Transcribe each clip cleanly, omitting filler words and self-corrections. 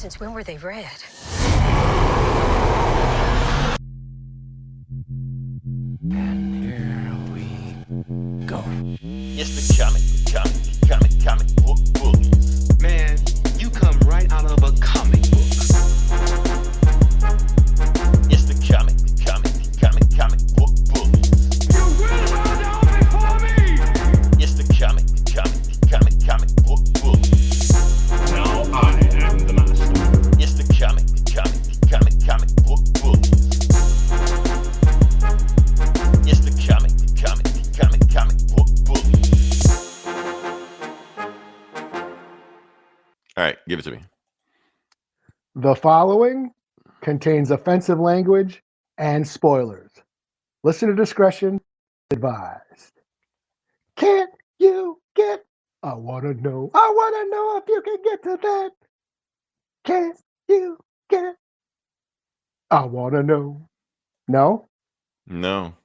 Since when were they red? And here we go. It's the comic book bullies. Man, you come right out of a comic book. It's the comic book bullies. You will bow down before me! It's the comic book bullies. Now I am the master. It's the comic book bullies. It's the comic book bullies. All right, give it to me. The following contains offensive language and spoilers. Listener discretion advised. Can't you get? I want to know if you can get to that. Can't you get? I want to know. No? No.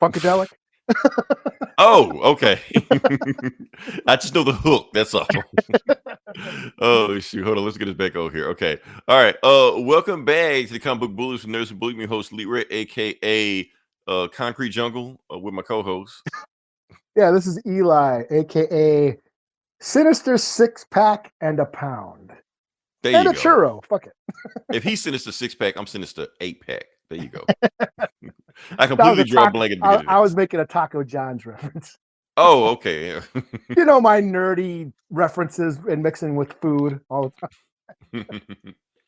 Funkadelic? Oh, okay. I just know the hook. That's all. Oh shoot! Hold on. Let's get this back over here. Okay. All right. Welcome back to the Comic Book Bullies from Nerds Who Believe Me, host Leroy, aka Concrete Jungle, with my co-host. Yeah, this is Eli, aka Sinister Six Pack and a Pound. There And you a go. churro. Fuck it. If he's Sinister 6-pack, I'm Sinister 8-pack. There you go. I That was completely a draw a taco- blank at the beginning. I was making a Taco John's reference. Oh, okay. You know my nerdy references and mixing with food all the time.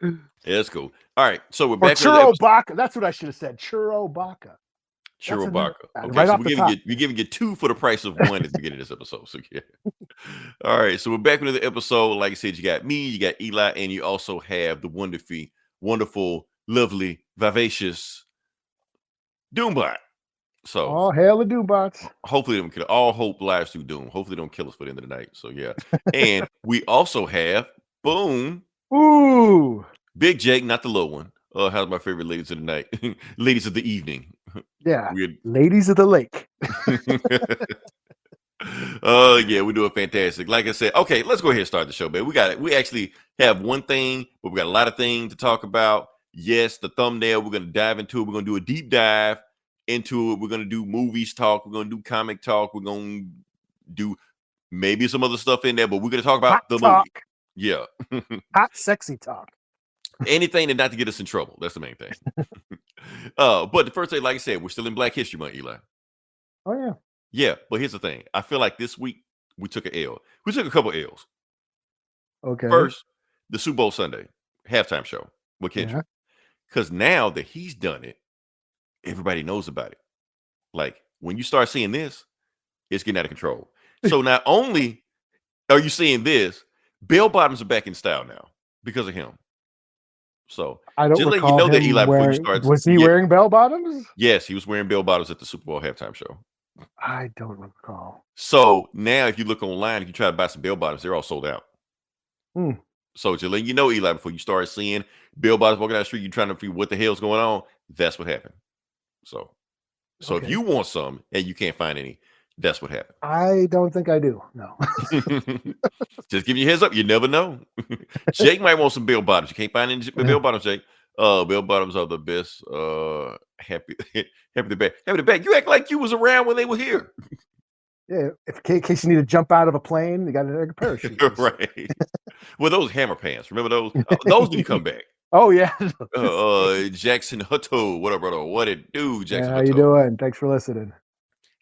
Yeah, that's cool. All right, so we're Or back with the churro episode. baka. That's what I should have said. Churro baka. Churro a- Baka. Okay, right so off the top. we're giving you 2 for the price of 1 at the beginning of this episode. So yeah. All right, so we're back with another episode. Like I said, you got me, you got Eli, and you also have the wonderful, lovely, vivacious Doombot. So Oh, hail the Doombots. hopefully them kill. All hope lies through Doom. Hopefully they don't kill us for the end of the night. So yeah. And we also have boom, Ooh. Big Jake, not the little one. How's my favorite ladies of the night? Ladies of the evening. Yeah. Weird. Ladies of the Lake. Yeah, we're doing fantastic. Like I said, okay, let's go ahead and start the show, man. We actually have one thing, but we got a lot of things to talk about. Yes, the thumbnail, we're gonna dive into it. We're gonna do a deep dive into it. We're gonna do movies talk, we're gonna do comic talk, we're gonna do maybe some other stuff in there, but we're gonna talk about Hot the talk. movie. Yeah. Hot, sexy talk. Anything not to get us in trouble. That's the main thing. But the first thing, like I said, we're still in Black History Month, Eli. Oh, yeah. Yeah, but here's the thing. I feel like this week we took an L. We took a couple L's. Okay. First, the Super Bowl Sunday halftime show with Kendrick. Yeah. Because now that he's done it, everybody knows about it. Like when you start seeing this, it's getting out of control. So not only are you seeing this, bell bottoms are back in style now because of him. So I don't just let you recall know that him Eli before you wearing, start. was he Yeah. wearing bell bottoms? Yes, he was wearing bell bottoms at the Super Bowl halftime show. I don't recall. So now if you look online, if you try to buy some bell bottoms, they're all sold out. Hmm. So just letting you know, Eli, before you start seeing bell bottoms walking down the street, you're trying to figure what the hell's going on. That's what happened. So if Okay. you want some and you can't find any, that's what happened. I don't think I do. No. Just give you a heads up. You never know. Jake might want some bell bottoms. You can't find any bell bottoms, Jake. Bell bottoms are the best. Happy the back. You act like you was around when they were here. Yeah. In case you need to jump out of a plane, you got a parachute. Right. Well, those hammer pants. Remember those? Those didn't come back. Oh, yeah. Jackson Hutto. What up, brother? What it do, Jackson Yeah, how you Hutto? doing? Thanks for listening.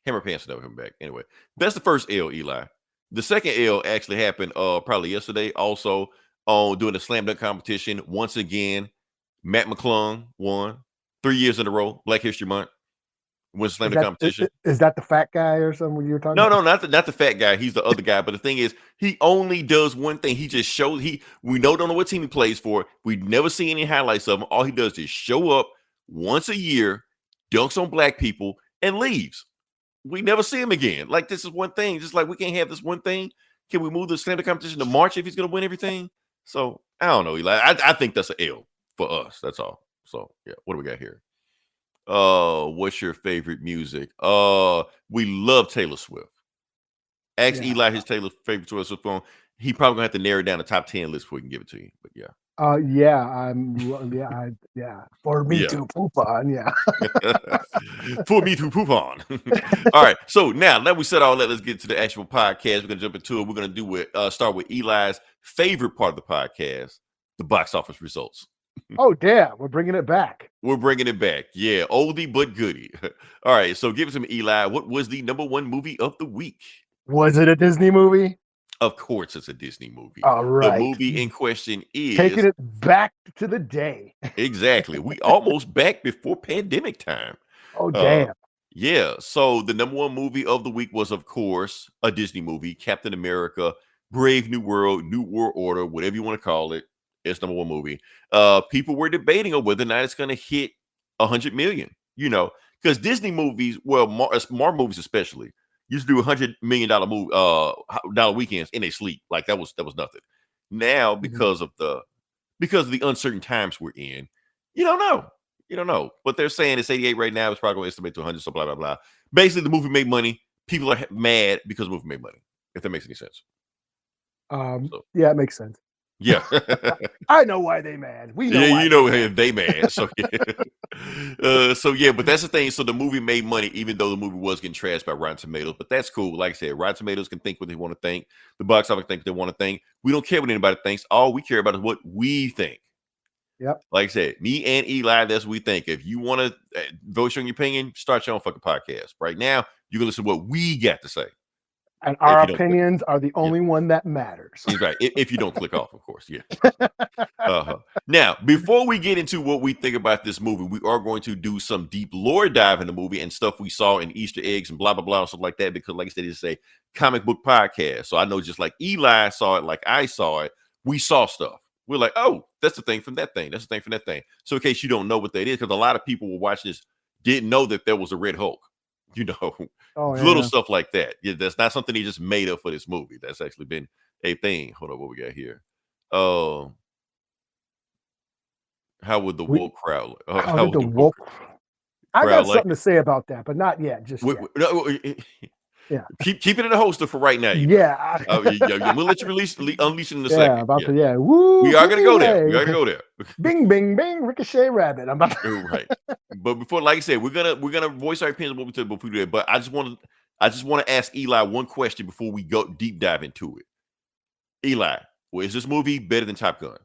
Hammer pants never come back. Anyway, that's the first L, Eli. The second L actually happened probably yesterday. Also on doing the slam dunk competition. Once again, Matt McClung won 3 years in a row. Black History Month. Wins slam dunk competition. Is that the fat guy or something you were talking No, about? not the fat guy. He's the other guy. But the thing is, he only does one thing. He just shows we don't know what team he plays for. We never see any highlights of him. All he does is show up once a year, dunks on black people, and leaves. We never see him again. Like this is one thing. Just like we can't have this one thing. Can we move the slam dunk competition to March if he's gonna win everything? So I don't know, Eli. I think that's an L for us. That's all. So yeah, what do we got here? What's your favorite music? We love Taylor Swift. Ask Yeah. Eli his favorite Taylor Swift song. He probably gonna have to narrow down the top 10 list before we can give it to you. But yeah. Yeah, yeah. For me Yeah. to poop on, yeah. For me to poop on. All right. So now that we said all that, let's get to the actual podcast. We're gonna jump into it. We're gonna do it. Start with Eli's favorite part of the podcast, the box office results. Oh, damn, we're bringing it back. We're bringing it back. Yeah, oldie but goodie. All right. So give it to me, Eli. What was the number one movie of the week? Was it a Disney movie? Of course, it's a Disney movie. All The right. movie in question Taking is it back to the day. exactly. We almost back before pandemic time. Oh, Uh, damn. yeah. So the number one movie of the week was, of course, a Disney movie, Captain America, Brave New World, New World Order, whatever you want to call it. It's number one movie. People were debating on whether or not it's going to hit 100 million. Because Disney movies, well, Marvel movies especially, used to do $100 million movie, dollar weekends in a sleep. Like that was nothing. Now, because of the uncertain times we're in, you don't know. You don't know. But they're saying it's 88 right now. It's probably going to estimate to 100, so blah, blah, blah. Basically, the movie made money. People are mad because the movie made money, if that makes any sense. So, Yeah, it makes sense. yeah. I know why they mad. We know Yeah, why you know, they they mad. So, yeah. But that's the thing. So the movie made money, even though the movie was getting trashed by Rotten Tomatoes. But that's cool. Like I said, Rotten Tomatoes can think what they want to think. The box office think what they want to think. We don't care what anybody thinks. All we care about is what we think. Yep. Like I said, me and Eli, that's what we think. If you want to voice your own opinion, start your own fucking podcast. Right now, you can listen to what we got to say. And If our you don't click, opinions are the only one that matters. he's right. If you don't click off, of course. Yeah. Now, before we get into what we think about this movie, we are going to do some deep lore dive in the movie and stuff we saw in Easter eggs and blah, blah, blah, and stuff like that. Because, like I said, it's a comic book podcast. So I know just like Eli saw it, like I saw it, we saw stuff. We're like, oh, that's the thing from that thing. That's the thing from that thing. So in case you don't know what that is, because a lot of people will watch this didn't know that there was a Red Hulk. Oh, Little yeah. stuff like that. Yeah, that's not something he just made up for this movie. That's actually been a thing. Hold on, what we got here? How would the We- woke crowd? How did the woke? I crowd got like something to say about that, but not yet. Just yet. Yeah. Keep it in the holster for right now. Yeah. I'm gonna let you unleash it in a Yeah, second. about Yeah. to, yeah. Woo, We are gonna go there. We hooray. are gonna go there. Bing, bing, bing, ricochet rabbit. I'm about to... Right. But before, like I said, we're gonna voice our opinions on what we did before we do it. But I just want to ask Eli one question before we go deep dive into it. Eli, is this movie better than Top Gun?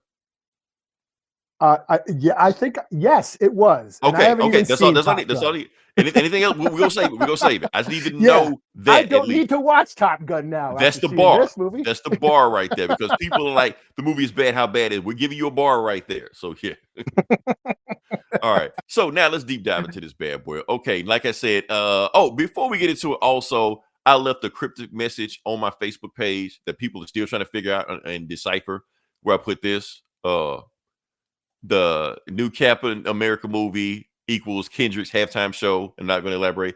Yeah, I think yes, it was. And I Okay, haven't okay. even That's all. seen That's all. Top That's all. Gun. Anything else? We're gonna save it. We're gonna save it. I just need to Yeah, know that. I don't at least. need to watch Top Gun now. That's after the seeing bar. This movie. That's the bar right there because people are like, the movie is bad. How bad is it? We're giving you a bar right there. So, yeah. All right. So now let's deep dive into this bad boy. Okay. Like I said, before we get into it, also, I left a cryptic message on my Facebook page that people are still trying to figure out and decipher where I put this. The new Captain America movie equals Kendrick's halftime show. I'm not going to elaborate.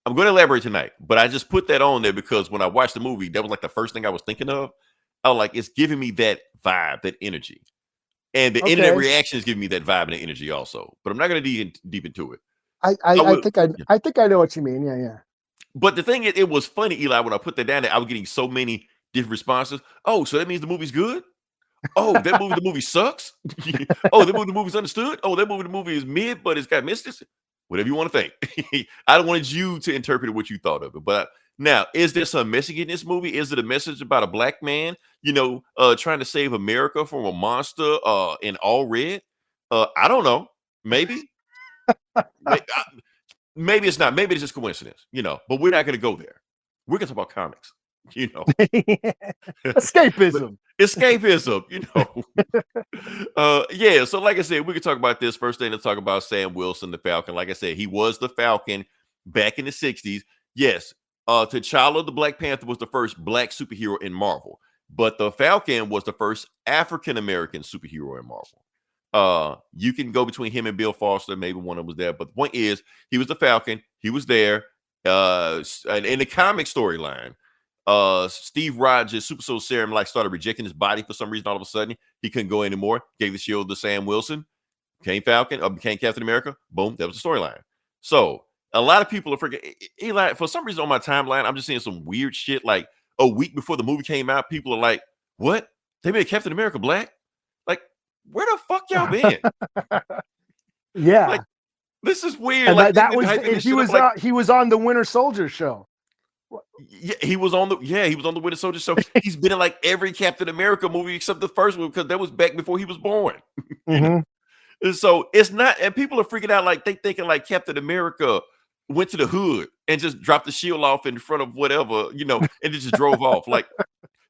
I'm going to elaborate tonight, but I just put that on there because when I watched the movie, that was like the first thing I was thinking of. I was like, it's giving me that vibe, that energy. And the internet reaction is giving me that vibe and the energy also. But I'm not going to deep into it. I think I know what you mean. Yeah. But the thing is, it was funny, Eli, when I put that down there, I was getting so many different responses. Oh, so that means the movie's good? Oh, the movie sucks? Oh, the movie's understood? Oh, the movie is mid, but it's got misses? Whatever you want to think. I don't want you to interpret what you thought of it. But now, is there some message in this movie? Is it a message about a black man, trying to save America from a monster in all red? I don't know. Maybe. Maybe it's not. Maybe it's just coincidence, but we're not going to go there. We're going to talk about comics, Escapism. Escapism, yeah. So like I said, we could talk about this. First thing to talk about Sam Wilson, the Falcon. Like I said, he was the Falcon back in the 60s. Yes. T'Challa, the Black Panther, was the first black superhero in Marvel, but the Falcon was the first African-American superhero in Marvel. You can go between him and Bill Foster. Maybe one of them was there, but the point is he was the Falcon. He was there. And in the comic storyline, Steve Rogers' Super Soul Serum started rejecting his body for some reason. All of a sudden, he couldn't go anymore. Gave the shield to Sam Wilson, became Falcon, became Captain America. Boom, that was the storyline. So a lot of people are forgetting. Eli, for some reason on my timeline, I'm just seeing some weird shit. Like a week before the movie came out, people are like, "What? They made Captain America black?" Like, where the fuck y'all been? Yeah, Like, this is weird. and Like, that they've been was hyping this he shit up. was Like, he was on the Winter Soldier show. yeah, he was on the Winter Soldier show. He's been in like every Captain America movie except the first one because that was back before he was born. You know, Mm-hmm. and so it's not, and people are freaking out like they thinking like Captain America went to the hood and just dropped the shield off in front of whatever, and it just drove off. Like,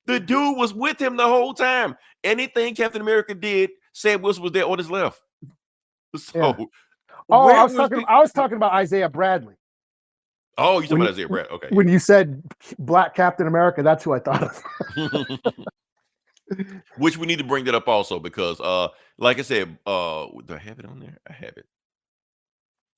the dude was with him the whole time. Anything Captain America did, Sam Wilson was there on his left. So Yeah. Oh, where was the? I was talking about Isaiah Bradley. Oh, you talking When about you, Isaiah Brad? Okay, when you said Black Captain America, that's who I thought of. yeah. Which we need to bring that up also because, like I said, do I have it on there? I have it.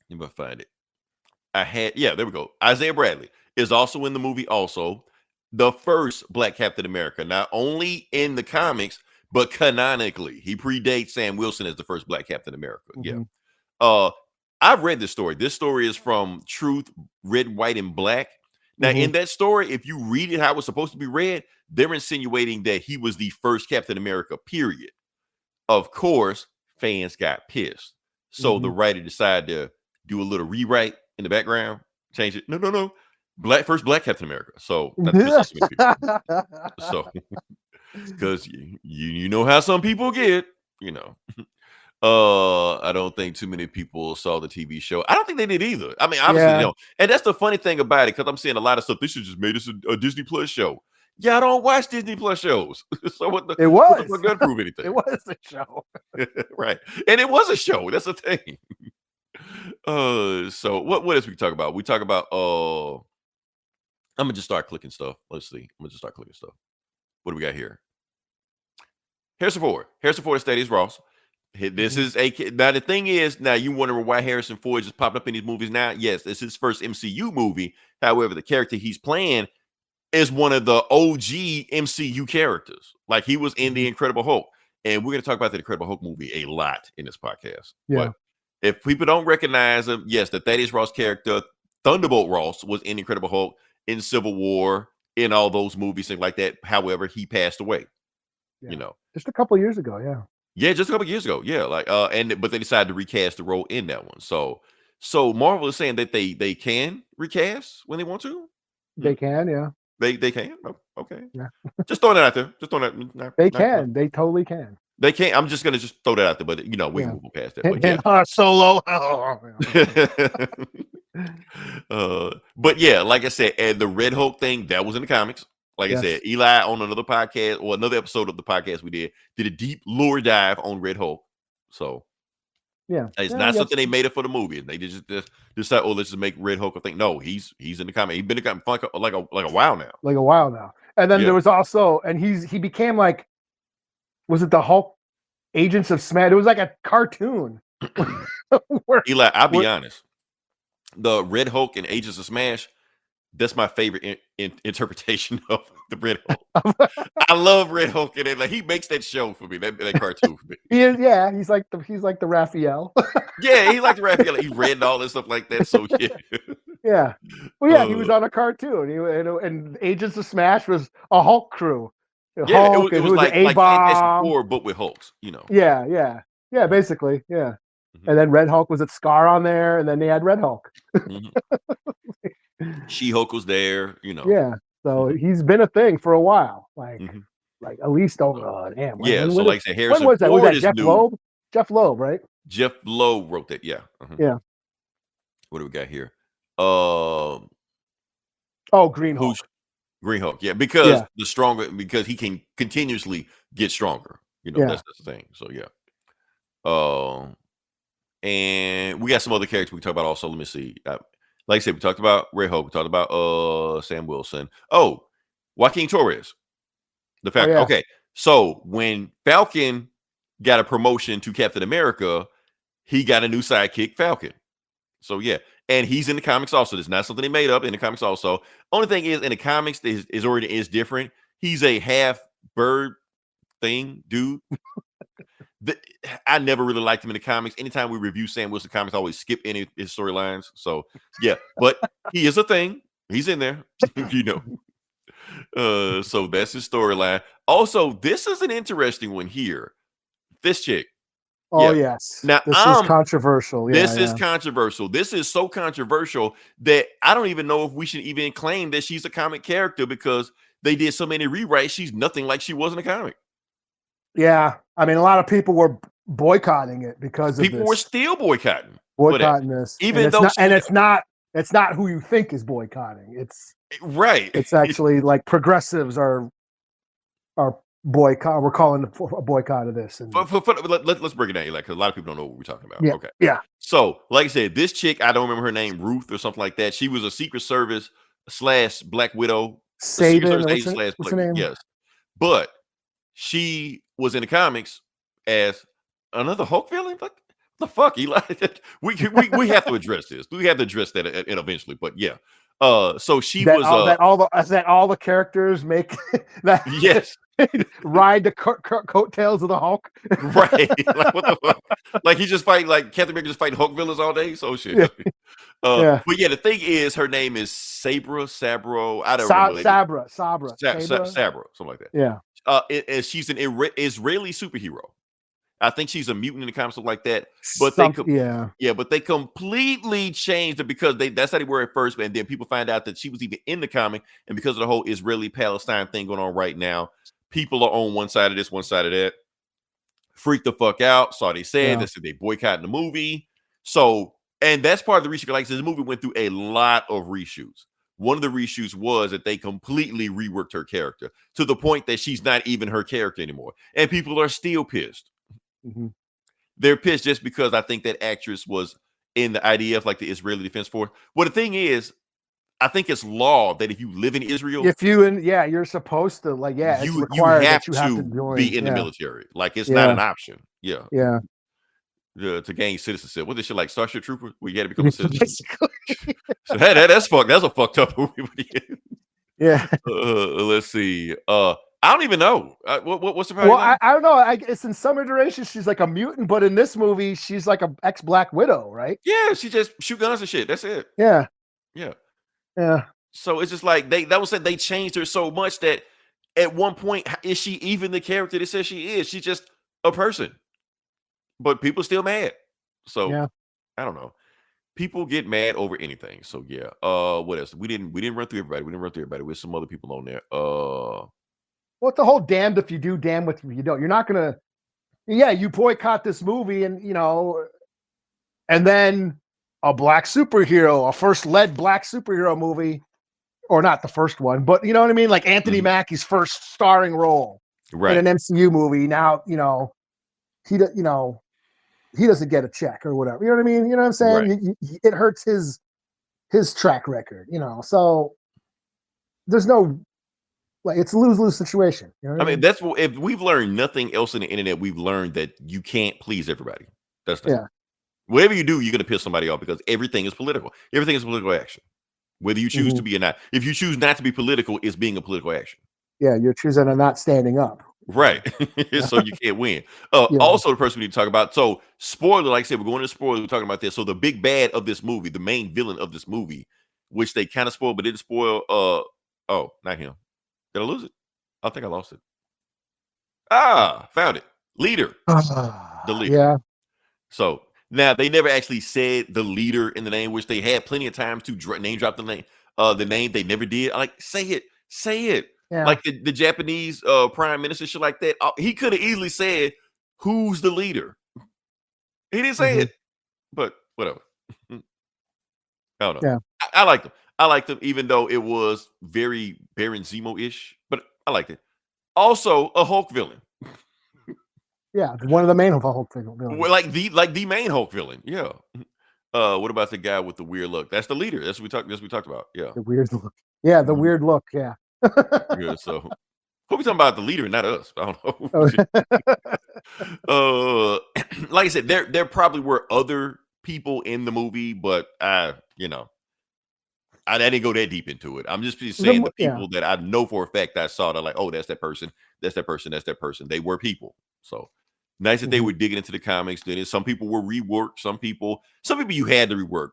Let me find it. Yeah, there we go. Isaiah Bradley is also in the movie. Also, the first Black Captain America, not only in the comics but canonically, he predates Sam Wilson as the first Black Captain America. Yeah. Mhm. I've read this story. This story is from Truth, Red, White, and Black. Now, Mhm. in that story, if you read it how it was supposed to be read, they're insinuating that he was the first Captain America, period. Of course, fans got pissed. So the Mhm. writer decided to do a little rewrite in the background, change it. No. First Black Captain America. So that pissed off so many people. So because you know how some people get, you know. I don't think too many people saw the TV show. I don't think they did either. I mean, obviously they Yeah. don't. And that's the funny thing about it, because I'm seeing a lot of stuff. They should just made this a Disney Plus show. Yeah, I don't watch Disney Plus shows. So what the It what the was. fuck does prove anything? It was a show. Right. And it was a show. That's the thing. So what else we can talk about? We talk about I'm gonna just start clicking stuff. Let's see. I'm gonna just start clicking stuff. What do we got here? Harrison Ford. Harrison Ford is Thaddeus Ross. This is now the thing is, now you wondering why Harrison Ford just popped up in these movies now. Yes, it's his first MCU movie. However, the character he's playing is one of the OG MCU characters. Like, he was in the Incredible Hulk. And we're going to talk about the Incredible Hulk movie a lot in this podcast. Yeah. But if people don't recognize him, yes, the Thaddeus Ross character, Thunderbolt Ross, was in Incredible Hulk, in Civil War, in all those movies, things like that. However, he passed away. Yeah. Just a couple years ago. Yeah. Yeah, just a couple years ago. Yeah, like but they decided to recast the role in that one. So Marvel is saying that they can recast when they want to. They can. Yeah. They can. Oh, okay. Yeah. Just throwing it out there. Just throwing that. They can. They totally can. They can't. I'm just gonna just throw that out there, but we Yeah. can move past that. But yeah. And Solo. But yeah, like I said, and the Red Hulk thing that was in the comics. Like I Yes. said, Eli on another podcast or another episode of the podcast we did a deep lore dive on Red Hulk. So Yeah. it's Yeah, not yes. something they made it for the movie. They just decide, oh, let's just make Red Hulk a thing. No, he's in the comic. He's been in the comic for like a while now. Like a while now. And then Yeah. there was also, and he became like, was it the Hulk Agents of Smash? It was like a cartoon. Where- Eli, I'll be What- honest. The Red Hulk and Agents of Smash, that's my favorite interpretation of the Red Hulk. I love Red Hulk, and like, he makes that show for me, that cartoon for me. He is, yeah, he's like the Raphael. Yeah, he like Raphael. He read and all this stuff like that. So yeah, Yeah. Well, yeah, he was on a cartoon. And Agents of Smash was a Hulk crew. yeah. Hulk, It and was who like the Fantastic A-Bomb. Four, but with Hulks. Yeah, basically, yeah. Mhm. And then Red Hulk was at Scar on there, and then they had Red Hulk. Mhm. She-Hulk was there. Yeah, so he's been a thing for a while, like Mhm. at least over. Damn, Yeah. So when like I said, Harrison was that? Was Ford that is Jeff new. Loeb? Jeff Loeb, right? Jeff Lowe wrote that. Yeah. Yeah. What do we got here? Oh, Green Hulk. Who's Green Hulk? Yeah, because Yeah. because he can continuously get stronger. Yeah. That's the thing. So yeah. And we got some other characters we can talk about also. Let me see. Like I said, we talked about Red Hulk. We talked about Sam Wilson. Oh, Joaquin Torres, the Falcon. yeah. Okay, so when Falcon got a promotion to Captain America, he got a new sidekick, Falcon. So yeah, and he's in the comics also. It's not something they made up in the comics also. Only thing is, in the comics, his origin is different. He's a half bird thing, dude. I never really liked him in the comics. Anytime we review Sam Wilson comics, I always skip any of his storylines. So yeah, but he is a thing. He's in there, So that's his storyline. Also, this is an interesting one here. This chick. Oh Yeah. yes. Now This is controversial. Yeah, this is controversial. This is so controversial that I don't even know if we should even claim that she's a comic character because they did so many rewrites. She's nothing like she was in a comic. yeah. I mean, a lot of people were boycotting it because of People were this. still boycotting for that. Boycotting this, Even and though it's not who you think is boycotting. right. It's actually like progressives are boycott. We're calling a boycott of this. And Let's break it down, like, because a lot of people don't know what we're talking about. yeah, Okay. yeah. So, like I said, this chick, I don't remember her name, Ruth or something like that. She was a Secret Service / Black Widow, a Secret Sabin, Service agent / what's Black her name? Yes. But she was in the comics as another Hulk villain. Like the fuck, Eli? we have to address this. We have to address that and eventually. But yeah, so she was that all the characters make that yes, ride the coattails of the Hulk. right. Like what the fuck? Like he just fight like Captain America just fighting Hulk villains all day. So shit. Yeah. Yeah. But yeah, the thing is, her name is Sabro. I don't remember. Sabra, Sabra, something like that. Yeah. She's an Israeli superhero. I think she's a mutant in the comics, something like that. But but they completely changed it because that's how they were at first, and then people find out that she was even in the comic, and because of the whole Israeli-Palestine thing going on right now, people are on one side of this, one side of that. Freaked the fuck out. Saw they said they said they boycotting the movie. So, and that's part of the reshoot. Like I said, the movie went through a lot of reshoots. One of the reshoots was that they completely reworked her character to the point that she's not even her character anymore, and people are still pissed. Mm-hmm. They're pissed just because I think that actress was in the IDF, like the Israeli Defense Force. Well, the thing is, I think it's law that if you live in Israel, you're supposed to it's required that you have to join, be in the military. Like it's not an option. Yeah. Yeah. To gain citizenship. What this shit like Starship Trooper? We had to become a citizen. So that's a fucked up movie. Yeah. Let's see. I don't even know. What's the problem? Well, I don't know. It's in some iterations she's like a mutant, but in this movie she's like a ex-Black Widow, right? Yeah, she just shoot guns and shit. That's it. Yeah. Yeah. Yeah. So it's just like they changed her so much that at one point, is she even the character that says she is? She's just a person. But people still mad. So yeah. I don't know. People get mad over anything. So yeah. What else? We didn't run through everybody. With some other people on there. Well, it's the whole damned if you do, damned if you don't. You're not gonna, you boycott this movie, and and then a black superhero, a first led black superhero movie, or not the first one, but you know what I mean? Like Anthony Mackie's first starring role in an MCU movie. Now, he doesn't get a check or whatever. You know what I mean? You know what I'm saying? Right. It hurts his track record, so there's no, like, it's a lose-lose situation. You know what I mean? That's what, if we've learned nothing else in the internet, we've learned that you can't please everybody. That's whatever you do, you're gonna piss somebody off because everything is political. Everything is political action, whether you choose to be or not. If you choose not to be political, it's being a political action. Yeah, you're choosing to not standing up. Right. So you can't win. Also, the person we need to talk about. So, spoiler, like I said, we're going to spoiler. We're talking about this. So, the big bad of this movie, the main villain of this movie, which they kind of spoiled, but didn't spoil. Not him. Did I lose it? I think I lost it. Found it. Leader. The leader. Yeah. So now they never actually said the leader in the name, which they had plenty of times to name drop the name. The name they never did. Like, say it. Yeah. Like the Japanese prime minister, shit like that. He could have easily said, "Who's the leader?" He didn't say it, but whatever. I don't know. Yeah. I liked him. I liked him, even though it was very Baron Zemo-ish, but I liked it. Also, a Hulk villain. Yeah, one of the main Hulk villains. Well, like the main Hulk villain. Yeah. What about the guy with the weird look? That's the leader. That's what we talked about. Yeah. The weird look. Yeah, the weird look. Yeah. Good. So, who we talking about? The leader, not us. I don't know. Like I said, there probably were other people in the movie, but I didn't go that deep into it. I'm just saying the people that I know for a fact I saw, that like, oh, that's that person, that's that person, that's that person. They were people. So nice that they were digging into the comics. Then some people were reworked. Some people you had to rework.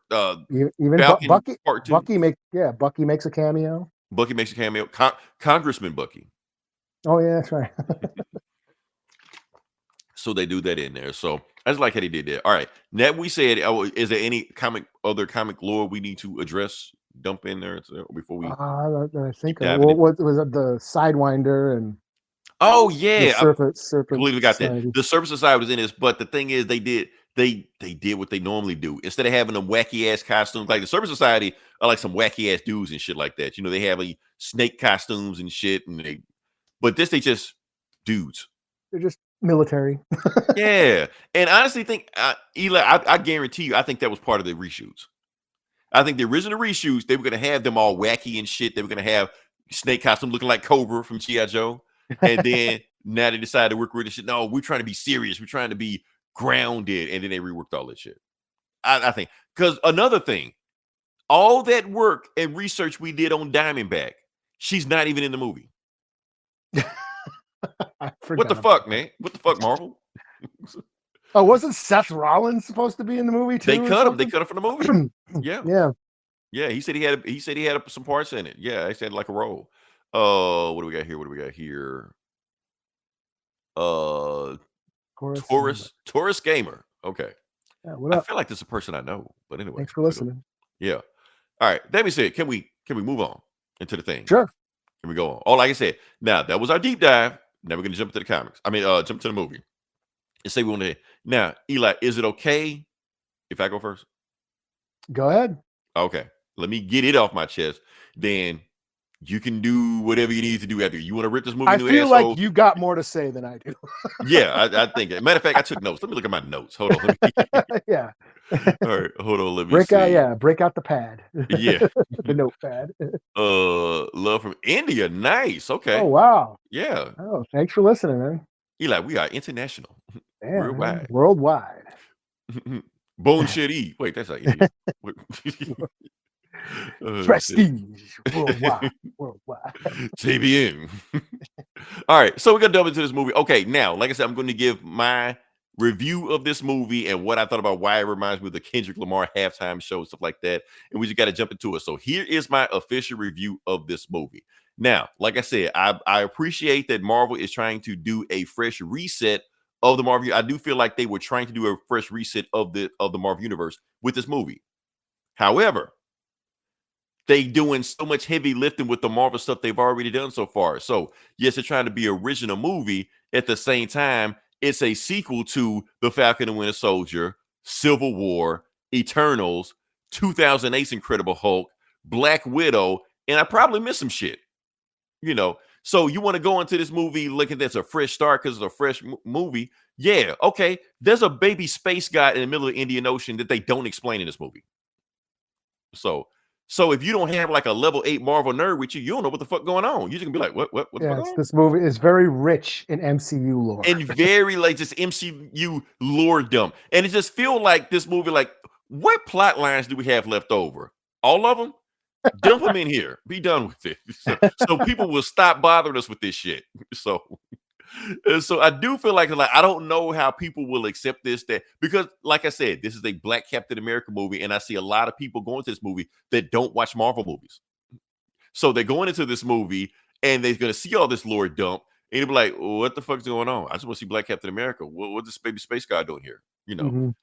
Even Falcon, Bucky makes a cameo. Bucky makes a cameo. Congressman Bucky. Oh yeah, that's right. So they do that in there. So I just like how they did that. All right. Now we said, is there any other comic lore we need to address, dump in there before we That I keep think of. diving in? What was it? The Sidewinder and Oh the yeah, I Serpent completely got that. Society. The Surface Society was in this, but the thing is, they did what they normally do. Instead of having them wacky ass costumes, like the Surface Society are like some wacky ass dudes and shit like that. You know, they have like snake costumes and shit, but they just dudes. They're just military. Yeah, and honestly, think Eli, I guarantee you, I think that was part of the reshoots. I think the original reshoots, they were gonna have them all wacky and shit. They were gonna have snake costume looking like Cobra from G.I. Joe. And then now they decided to work with this shit. No, we're trying to be serious. We're trying to be grounded. And then they reworked all that shit. I think because another thing, all that work and research we did on Diamondback, she's not even in the movie. I What the forgot fuck, about man? What the fuck, Marvel? that. Oh, wasn't Seth Rollins supposed to be in the movie too? They or cut him. They something? cut him from the movie. Yeah. Yeah, Yeah. He said he had some parts in it. Yeah. He said like a role. What do we got here? What do we got here? Uh Chorus. Taurus Gamer. Okay. Yeah, what I up? feel like this is a person I know, but anyway. Thanks for listening. Yeah. All right. That being said, can we move on into the thing? Sure. Can we go on? Oh, like I said, now that was our deep dive. Now we're gonna jump into the comics. I mean, jump to the movie. And say we want to. Now, Eli, is it okay if I go first? Go ahead. Okay. Let me get it off my chest. Then you can do whatever you need to do after. You want to rip this movie I new feel asshole? like you got more to say than I do. Yeah, I think. Matter of fact, I took notes. Let me look at my notes. Hold on. Yeah. All right, hold on. Let me see. Break out the pad. Yeah. The notepad. Love from India. Nice. Okay. Oh wow. Yeah. Oh, thanks for listening, man. Eli, we are international. Damn, man. Worldwide. Worldwide. Bone shit E. Wait, that's not Indian. Shit. Prestige. Worldwide. Worldwide. TBN. All right, so we're gonna delve into this movie. Okay, now, like I said, I'm going to give my review of this movie and what I thought about why it reminds me of the Kendrick Lamar halftime show, stuff like that. And we just got to jump into it. So here is my official review of this movie. Now, like I said, I appreciate that Marvel is trying to do a fresh reset of the Marvel. I do feel like they were trying to do a fresh reset of the Marvel universe with this movie. However, they doing so much heavy lifting with the Marvel stuff they've already done so far. So yes, they're trying to be original movie. At the same time, it's a sequel to The Falcon and Winter Soldier, Civil War, Eternals, 2008's Incredible Hulk, Black Widow, and I probably missed some shit. You know, so you want to go into this movie looking that's a fresh start because it's a fresh movie. Yeah, okay. There's a baby space guy in the middle of the Indian Ocean that they don't explain in this movie. So if you don't have like a level 8 Marvel nerd with you, you don't know what the fuck going on. You're just gonna be like, what the fuck going on? This movie is very rich in MCU lore. And very like just MCU lore dump. And it just feel like this movie, like, what plot lines do we have left over? All of them? Dump them in here. Be done with it. So people will stop bothering us with this shit. So I do feel like I don't know how people will accept this, that because like I said, this is a Black Captain America movie, and I see a lot of people going to this movie that don't watch Marvel movies. So they're going into this movie and they're gonna see all this lore dump, and they'll be like, "What the fuck's going on? I just want to see Black Captain America. What's this baby space guy doing here? You know, Mhm.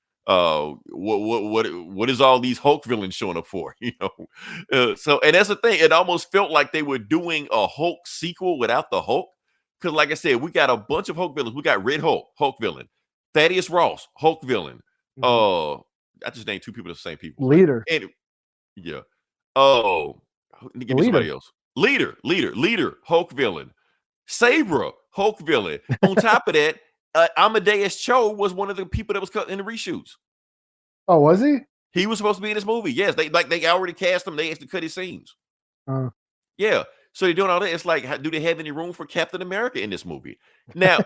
what is all these Hulk villains showing up for? You know, so and that's the thing. It almost felt like they were doing a Hulk sequel without the Hulk. Because, like I said, we got a bunch of Hulk villains. We got Red Hulk, Hulk villain. Thaddeus Ross, Hulk villain. Mhm. I just named two people the same people. Leader. And, yeah. Oh, give me somebody else. Leader, Hulk villain. Sabra, Hulk villain. On top of that, Amadeus Cho was one of the people that was cut in the reshoots. Oh, was he? He was supposed to be in this movie. Yes, they already cast him. They actually cut his scenes. Yeah. So they're doing all that. It's like, do they have any room for Captain America in this movie? Now,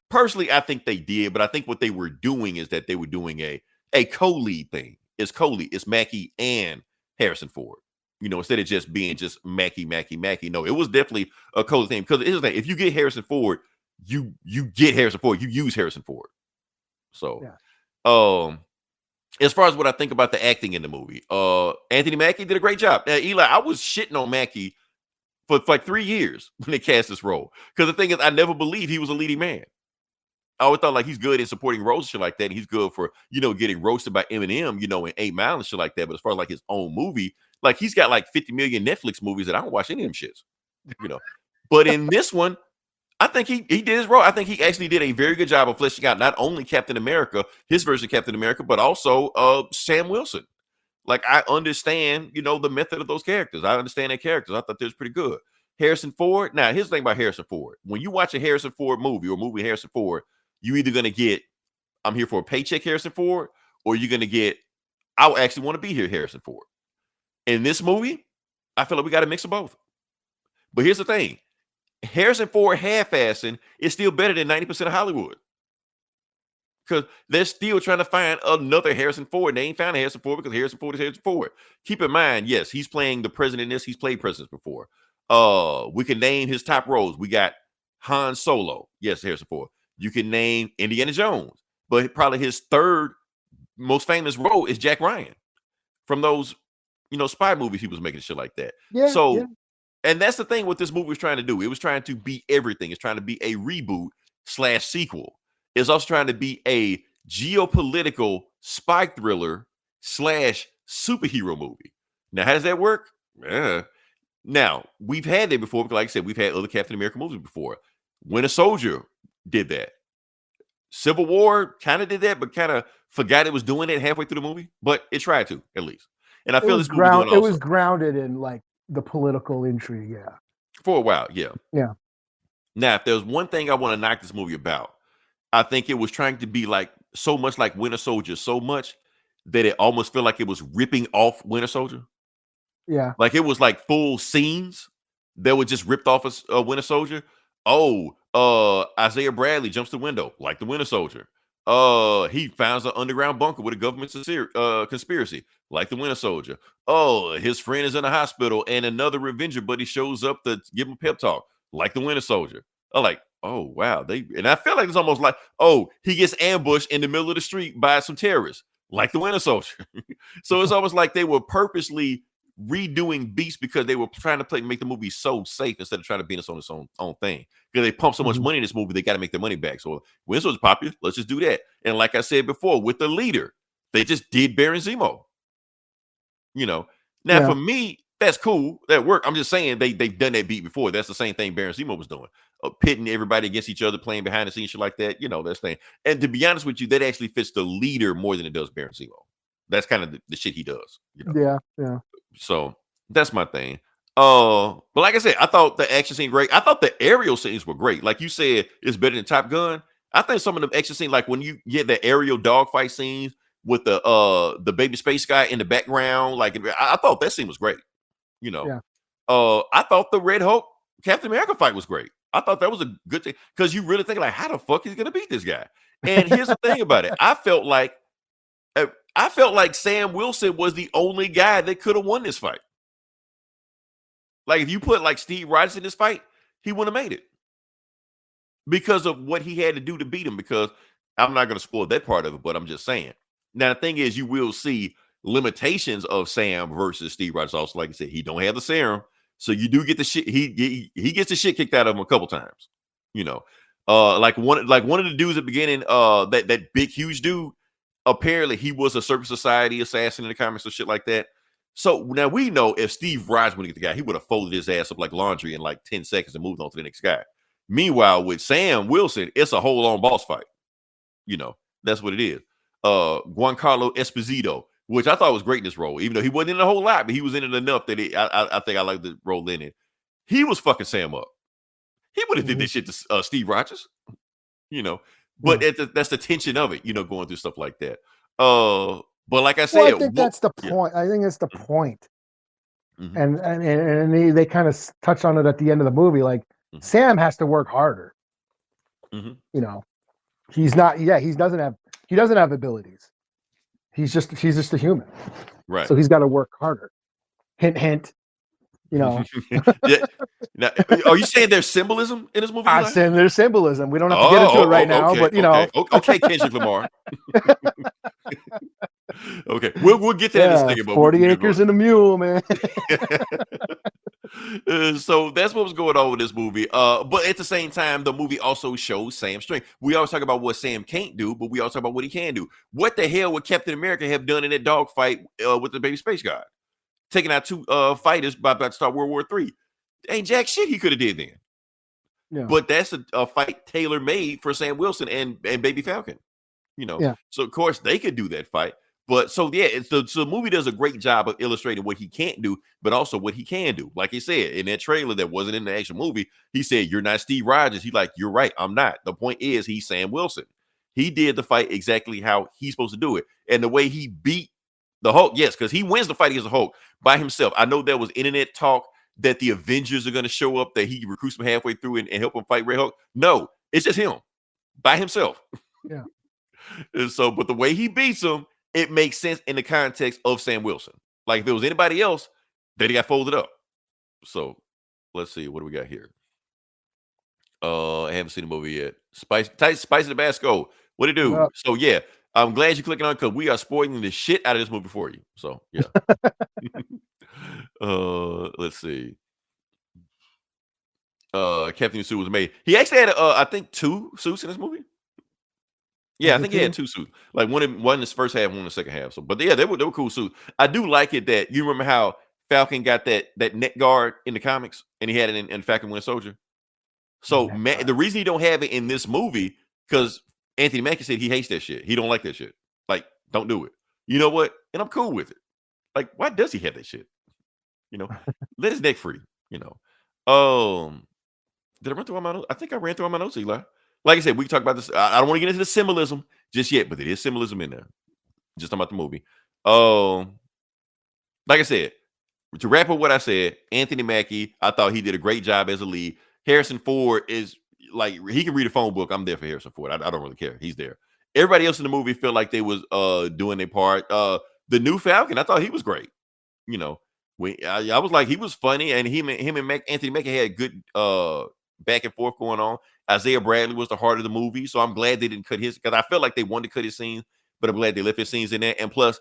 personally, I think they did, but I think what they were doing is that they were doing a co-lead thing. It's Mackie and Harrison Ford. You know, instead of just being just Mackie. No, it was definitely a co-lead thing. Because it's like, if you get Harrison Ford, you get Harrison Ford. You use Harrison Ford. So, as far as what I think about the acting in the movie, Anthony Mackie did a great job. Now, Eli, I was shitting on Mackie for like 3 years when they cast this role. Because the thing is, I never believed he was a leading man. I always thought like he's good in supporting roles and shit like that. And he's good for, getting roasted by Eminem, in 8 Mile and shit like that. But as far as like his own movie, like he's got like 50 million Netflix movies that I don't watch any of them shits, you know. But in this one, I think he did his role. I think he actually did a very good job of fleshing out not only Captain America, his version of Captain America, but also Sam Wilson. Like I understand, the method of those characters. I understand their characters. I thought they was pretty good. Harrison Ford. Now, here's the thing about Harrison Ford. When you watch a Harrison Ford movie or movie Harrison Ford, you either gonna get I'm here for a paycheck Harrison Ford, or you're gonna get I actually want to be here Harrison Ford. In this movie, I feel like we got a mix of both. But here's the thing: Harrison Ford half-assing is still better than 90% of Hollywood. Because they're still trying to find another Harrison Ford. They ain't found a Harrison Ford because Harrison Ford is Harrison Ford. Keep in mind, yes, he's playing the president in this. He's played presidents before. We can name his top roles. We got Han Solo. Yes, Harrison Ford. You can name Indiana Jones. But probably his third most famous role is Jack Ryan from those, spy movies he was making, shit like that. Yeah. So, yeah. and that's the thing what this movie was trying to do. It was trying to be everything. It's trying to be a reboot / sequel. It's also trying to be a geopolitical spy thriller / superhero movie. Now, how does that work? Now, we've had that before, because like I said, we've had other Captain America movies before. Winter Soldier did that. Civil War kind of did that, but kind of forgot it was doing it halfway through the movie. But it tried to, at least. And I feel this movie doing also. It was grounded in like the political intrigue, yeah. For a while, yeah. Yeah. Now, if there's one thing I want to knock this movie about, I think it was trying to be like so much like Winter Soldier, so much that it almost felt like it was ripping off Winter Soldier. Yeah. Like it was like full scenes that were just ripped off a Winter Soldier. Isaiah Bradley jumps the window like the Winter Soldier. He finds an underground bunker with a government conspiracy like the Winter Soldier. His friend is in a hospital and another Revenger buddy shows up to give him a pep talk like the Winter Soldier. I'm like, oh wow, and I feel like it's almost like, he gets ambushed in the middle of the street by some terrorists like the Winter Soldier. So it's almost like they were purposely redoing Beast because they were trying to make the movie so safe instead of trying to be on its own thing. Because they pump so much money in this movie, they got to make their money back. So Winter Soldier's popular, let's just do that. And like I said before, with the leader, they just did Baron Zemo. Now for me, that's cool. That worked. I'm just saying they've done that beat before. That's the same thing Baron Zemo was doing. Pitting everybody against each other, playing behind the scenes, shit like that. That's thing. And to be honest with you, that actually fits the leader more than it does Baron Zemo. That's kind of the shit he does. Yeah. So that's my thing. But like I said, I thought the action scene great. I thought the aerial scenes were great. Like you said, it's better than Top Gun. I think some of the action scenes, like when you get the aerial dogfight scenes with the baby space guy in the background, like I thought that scene was great. Yeah. I thought the Red Hulk Captain America fight was great. I thought that was a good thing because you really think like, how the fuck is he gonna beat this guy? And here's the thing about it. I felt like Sam Wilson was the only guy that could have won this fight. Like if you put like Steve Rogers in this fight, he wouldn't have made it because of what he had to do to beat him. Because I'm not going to spoil that part of it, but I'm just saying. Now the thing is, you will see limitations of Sam versus Steve Rogers. Also, like I said, he don't have the serum, so you do get the shit. He gets the shit kicked out of him a couple times. Like one of the dudes at the beginning, that big huge dude. Apparently, he was a secret society assassin in the comics or shit like that. So now we know if Steve Rogers would get the guy, he would have folded his ass up like laundry in like 10 seconds and moved on to the next guy. Meanwhile, with Sam Wilson, it's a whole on boss fight. That's what it is. Giancarlo Esposito, which I thought was great in this role, even though he wasn't in a whole lot, but he was in it enough that I think I like the role in it. He was fucking Sam up. He would have did this shit to Steve Rogers, But that's the tension of it, going through stuff like that. But like I said, I think that's the point. I think that's the point. Mm-hmm. And they kind of touch on it at the end of the movie. Like Sam has to work harder. Mm-hmm. He's not. Yeah, he doesn't have abilities. He's just a human. Right. So he's got to work harder. Hint, hint. Yeah. Now, are you saying there's symbolism in this movie? I'm saying there's symbolism. We don't have to get into it right now, but Okay, Kendrick Lamar. Okay, we'll get to that in a second. 40 acres and a mule, man. So that's what was going on with this movie. But at the same time, the movie also shows Sam's strength. We always talk about what Sam can't do, but we also talk about what he can do. What the hell would Captain America have done in that dogfight with the baby space god? Taking out two fighters about to start World War III. Ain't jack shit he could have did then. Yeah. But that's a fight tailor made for Sam Wilson and Baby Falcon. Yeah. So of course they could do that fight. But so yeah, so the movie does a great job of illustrating what he can't do, but also what he can do. Like he said in that trailer that wasn't in the actual movie, he said, "You're not Steve Rogers." He's like, "You're right, I'm not." The point is, he's Sam Wilson. He did the fight exactly how he's supposed to do it, and the way he beat the Hulk, yes, because he wins the fight against the Hulk by himself. I know there was internet talk that the Avengers are going to show up, that he recruits them halfway through and help him fight Red Hulk. No, it's just him by himself. Yeah. And so, but the way he beats him, it makes sense in the context of Sam Wilson. Like if it was anybody else, they'd got folded up. So let's see, what do we got here? I haven't seen the movie yet. Spicy Tabasco. What it do? Well, So yeah, I'm glad you're clicking on because we are spoiling the shit out of this movie for you. So yeah. Let's see. Captain Suit was made. He actually had I think 2 suits in this movie. Yeah, I think he had 2 suits. Like one in his first half, one in the second half. So, but yeah, they were cool suits. I do like it that you remember how Falcon got that neck guard in the comics, and he had it in Falcon Winter Soldier. So the reason he don't have it in this movie because Anthony Mackie said he hates that shit. He don't like that shit. Like, don't do it. You know what? And I'm cool with it. Like, why does he have that shit? Let his neck free. Did I run through all my notes? I think I ran through all my notes, Eli. Like I said, we can talk about this. I don't want to get into the symbolism just yet, but there is symbolism in there. Just talking about the movie. Like I said, to wrap up what I said, Anthony Mackie, I thought he did a great job as a lead. Harrison Ford is like, he can read a phone book. I'm there for Harrison Ford. I don't really care. He's there. Everybody else in the movie felt like they was doing their part. The new Falcon, I thought he was great. I was like, he was funny, and him and Anthony Mackie had good back and forth going on. Isaiah Bradley was the heart of the movie, so I'm glad they didn't cut his, because I felt like they wanted to cut his scenes, but I'm glad they left his scenes in there, and plus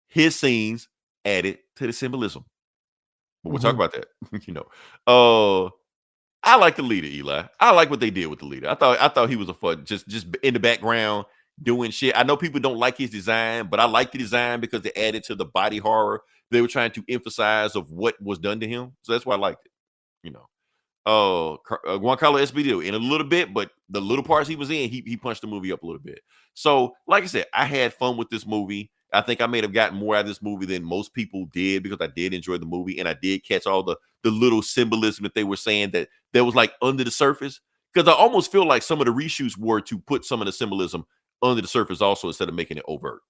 his scenes added to the symbolism. But we'll talk about that. I like the leader, Eli. I like what they did with the leader. I thought he was a fun, just in the background doing shit. I know people don't like his design, but I like the design because they added to the body horror they were trying to emphasize of what was done to him. So that's why I liked it. Giancarlo Esposito in a little bit, but the little parts he was in, he punched the movie up a little bit. So, like I said, I had fun with this movie. I think I may have gotten more out of this movie than most people did because I did enjoy the movie and I did catch all the little symbolism that they were saying that was like under the surface. Because I almost feel like some of the reshoots were to put some of the symbolism under the surface also instead of making it overt.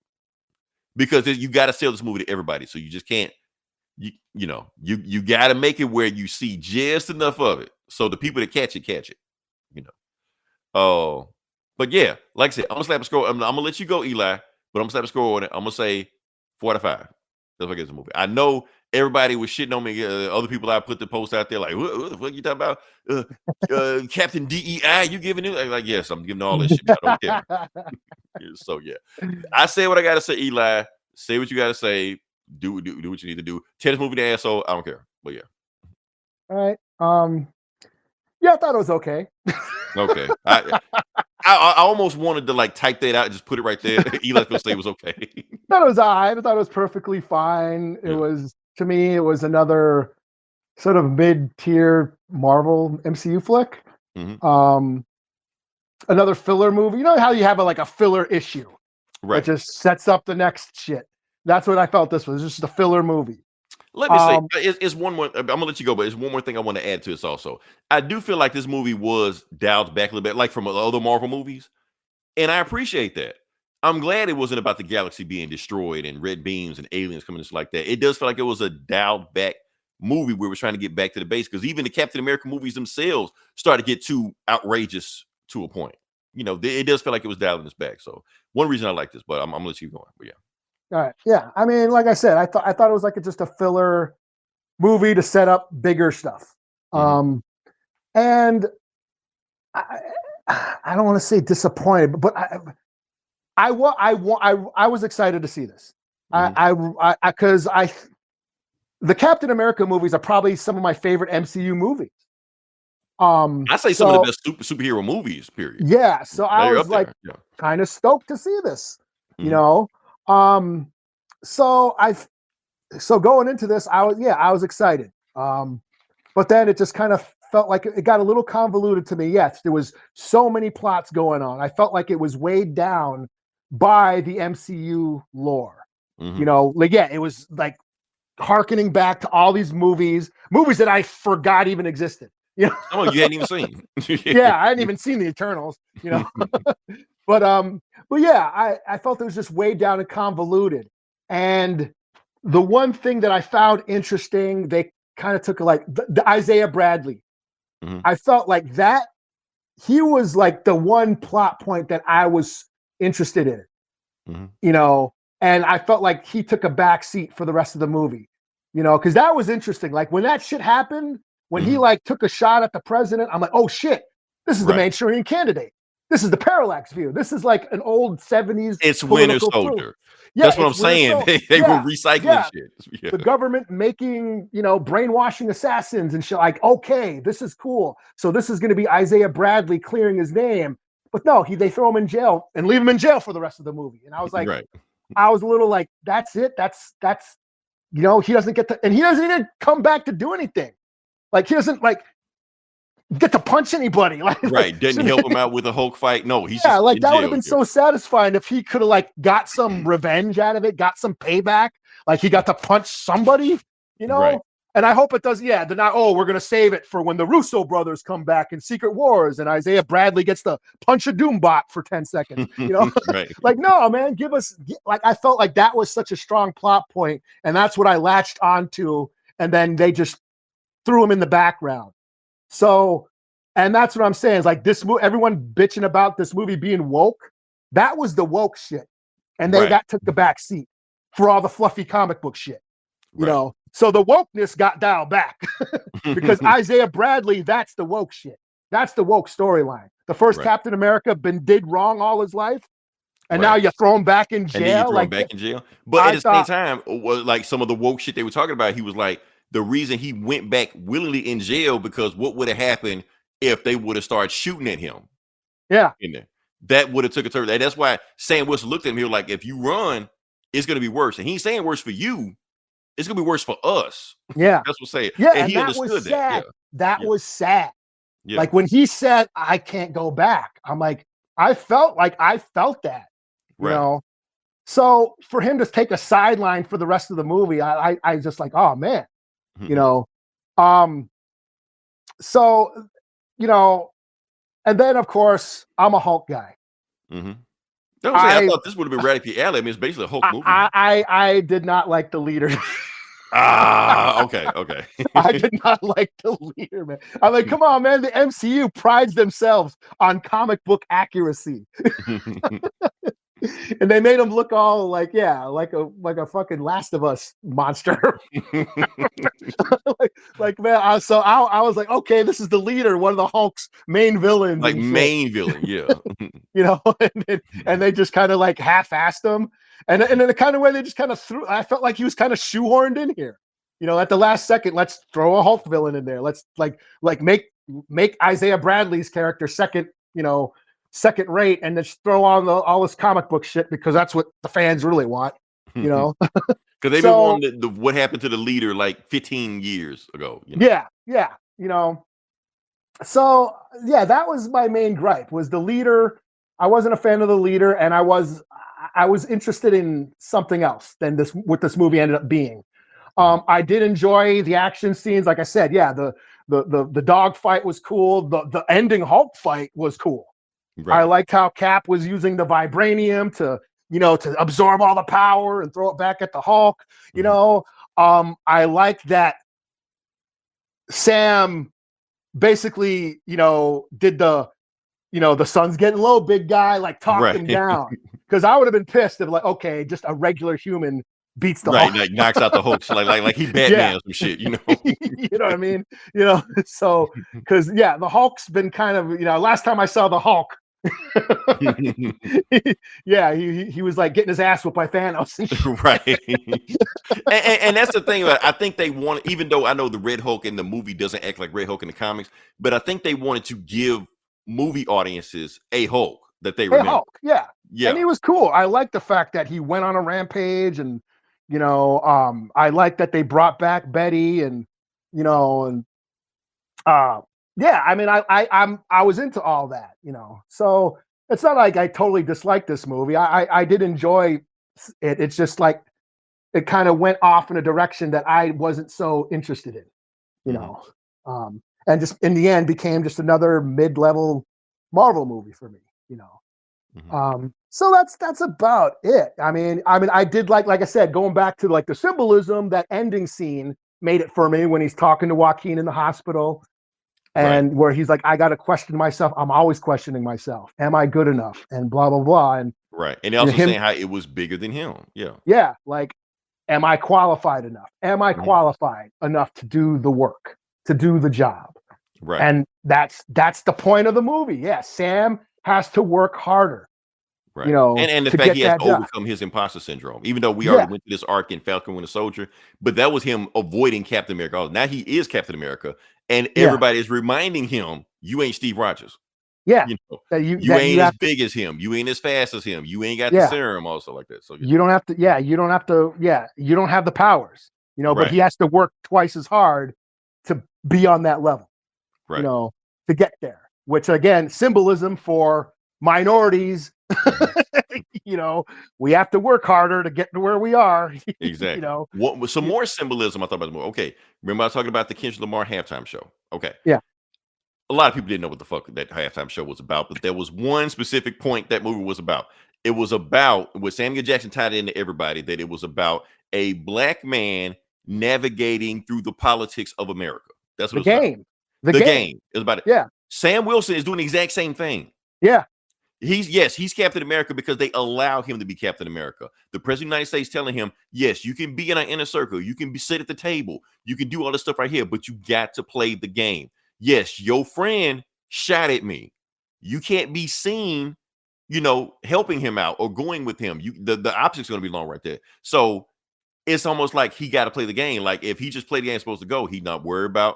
Because you got to sell this movie to everybody, so you just can't. You got to make it where you see just enough of it, so the people that catch it. But yeah, like I said, I'm gonna slap a score. I'm gonna let you go, Eli, but I'm gonna slap a score on it. I'm gonna say 4 out of 5. That's what I get the movie. I know everybody was shitting on me. Other people I put the post out there like, what the fuck you talking about? Captain DEI, you giving it? Like, yes, I'm giving all this shit. I don't care. So yeah, I say what I gotta say, Eli. Say what you gotta say. Do what you need to do. Tear this movie to asshole. I don't care. But yeah. All right. Yeah, I thought it was okay. Okay. I almost wanted to like type that out and just put it right there. Eli's gonna say it was okay. I thought it was all right. I thought it was perfectly fine. It was, to me, it was another sort of mid-tier Marvel MCU flick. Mm-hmm. Another filler movie. You know how you have a filler issue, right? It just sets up the next shit. That's what I felt this was. Just a filler movie. Let me say, it's one more. I'm gonna let you go, but it's one more thing I want to add to this. Also, I do feel like this movie was dialed back a little bit, like from other Marvel movies, and I appreciate that. I'm glad it wasn't about the galaxy being destroyed and red beams and aliens coming just like that. It does feel like it was a dialed back movie where we're trying to get back to the base, because even the Captain America movies themselves started to get too outrageous to a point. It does feel like it was dialing this back. So one reason I like this, but I'm gonna let you keep going. But yeah. All right. Yeah. I mean, like I said, I thought it was like just a filler movie to set up bigger stuff. Mm-hmm. And I don't want to say disappointed, but I was excited to see this. Mm-hmm. Because the Captain America movies are probably some of my favorite MCU movies. I say some of the best superhero movies. Period. Yeah, so I They're was up like there. Yeah. kind of stoked to see this, you Mhm. know. So so going into this, I was excited. But then it just kind of felt like it got a little convoluted to me. Yes, there was so many plots going on. I felt like it was weighed down by the MCU lore. Mhm. It was like harkening back to all these movies that I forgot even existed. Some of you hadn't even seen. Yeah, I hadn't even seen the Eternals. But yeah, I felt it was just weighed down and convoluted. And the one thing that I found interesting, they kind of took like the Isaiah Bradley. Mhm. I felt like that he was like the one plot point that I was interested in, Mhm. and I felt like he took a back seat for the rest of the movie, because that was interesting. Like when that shit happened, when he Mhm. like took a shot at the president, I'm like, oh shit, this is the Right. Manchurian Candidate. This is the parallax view. This is like an old 70s It's Winter political truth. Soldier. Yeah, That's what I'm it's Winter saying. Soldier. They were Yeah, recycling yeah. shit. Yeah. The government making, brainwashing assassins and shit. Like, okay, this is cool. So this is going to be Isaiah Bradley clearing his name. But no, they throw him in jail and leave him in jail for the rest of the movie. And I was like, Right. I was a little like, that's it. That's he doesn't get to, and he doesn't even come back to do anything. Like he doesn't like get to punch anybody. Right. Didn't help him out with the Hulk fight. No, he's yeah, just like in that would have jail. been Yeah. so satisfying if he could have like got some revenge out of it, got some payback. Like he got to punch somebody, Right. And I hope it does. Yeah, they're not. Oh, we're gonna save it for when the Russo brothers come back in Secret Wars, and Isaiah Bradley gets to punch a Doombot for 10 seconds. Right. Like no, man, like I felt like that was such a strong plot point, and that's what I latched onto, and then they just threw him in the background. So, and that's what I'm saying is like this movie, everyone bitching about this movie being woke. That was the woke shit, and Right. that took the back seat for all the fluffy comic book shit. Right. So the wokeness got dialed back because Isaiah Bradley, that's the woke shit. That's the woke storyline. The first Right. Captain America did wrong all his life, and now Right. you throw him back in And then you jail. throw him Like back in jail. But I at the same thought, time, was like some of the woke shit they were talking about, he was like, the reason he went back willingly in jail because what would have happened if they would have started shooting at him yeah, in there? That would have took a turn. And that's why Sam Wilson looked at him. He was like, if you run, it's gonna be worse. And he's saying worse for you. It's gonna be worse for us. yeah, That's what I'm saying. yeah, And and he that was understood that. Yeah. sad. That Yeah. was sad. Yeah. Like when he said, "I can't go back," I'm like, I felt that, you Right. know. So for him to take a sideline for the rest of the movie, I just like, oh man, you know. So and then of course I'm a Hulk guy. Mm-hmm. That was saying, I I thought this would have been right up your alley. I mean, it's basically a Hulk movie. I did not like the leader. Okay. I did not like the leader, man. I'm like, come on, man. The MCU prides themselves on comic book accuracy. And they made him look all like a fucking Last of Us monster. like man, I was like, okay, this is the leader, one of the Hulk's main villains, Like and shit, main villain, yeah. and they just kind of like half-assed him, and in the kind of way they just kind of threw. I felt like he was kind of shoehorned in here, at the last second. Let's throw a Hulk villain in there. Let's like make Isaiah Bradley's character second rate, and just throw on all this comic book shit because that's what the fans really want, Because they've been wanting what happened to the leader like 15 years ago. Yeah. So yeah, that was my main gripe, was the leader. I wasn't a fan of the leader, and I was interested in something else than what this movie ended up being. I did enjoy the action scenes. Like I said, yeah, the dog fight was cool. The ending Hulk fight was cool. Right. I liked how Cap was using the vibranium to absorb all the power and throw it back at the Hulk. I like that Sam basically, did the sun's getting low, big guy, like talked him down. Because I would have been pissed if like, okay, just a regular human beats the Hulk. Like knocks out the Hulk, like he Batman or some shit, You know what I mean? So because the Hulk's been kind of, last time I saw the Hulk, Yeah, he was like getting his ass whooped by Thanos. Right. And that's the thing about it. I think they want, even though I know the Red Hulk in the movie doesn't act like Red Hulk in the comics, but I think they wanted to give movie audiences a Hulk that they Hey, remember. Hulk, yeah. And Yeah. he was cool. I like the fact that he went on a rampage, and I like that they brought back Betty, and and yeah, I mean, I was into all that, So it's not like I totally disliked this movie. I did enjoy it. It's just like it kind of went off in a direction that I wasn't so interested in, you Mhm. know. And just in the end became just another mid-level Marvel movie for me, Mhm. So that's about it. I did like I said, going back to like the symbolism, that ending scene made it for me when he's talking to Joaquin in the hospital, Right. and where he's like, I got to question myself. I'm always questioning myself. Am I good enough? And blah, blah, blah. And Right. And they also him, saying how it was bigger than him. Yeah. yeah, like, am I qualified enough? Am I Mhm. qualified enough to do the work, to do the job? Right. And that's the point of the movie. Yeah, Sam has to work harder, Right. And the to fact he get has that to job. overcome his imposter syndrome, even though we already Yeah, went through this arc in Falcon Winter Soldier, but that was him avoiding Captain America. Oh, now he is Captain America, and yeah, everybody is reminding him, "You ain't Steve Rogers. yeah. You know, That you you that you ain't as have to. big as him. You ain't as fast as him. You ain't got the Yeah, serum." Also, like that. So yeah. you don't have to. Yeah, you don't have to. Yeah, you don't have the powers. But Right. he has to work twice as hard to be on that level. Right. To get there, which again, symbolism for minorities. Mhm. We have to work harder to get to where we are. you Exactly. know, What was some more symbolism I thought about the movie? Okay, remember I was talking about the Kendrick Lamar halftime show? Okay, yeah, a lot of people didn't know what the fuck that halftime show was about, but there was one specific point that movie was about. It was about, with Samuel Jackson tied into everybody, that it was about a black man navigating through the politics of America. That's what the it was about. game, the The game. game is about it. Yeah, Sam Wilson is doing the exact same thing. yeah, He's Captain America because they allow him to be Captain America. The president of the United States telling him, yes, you can be in our inner circle, you can sit at the table, you can do all this stuff right here, but you got to play the game. Yes, your friend shot at me. You can't be seen, helping him out or going with him. The opposite's going to be long right there. So it's almost like he got to play the game. Like if he just played the game supposed to go, he's not worried about,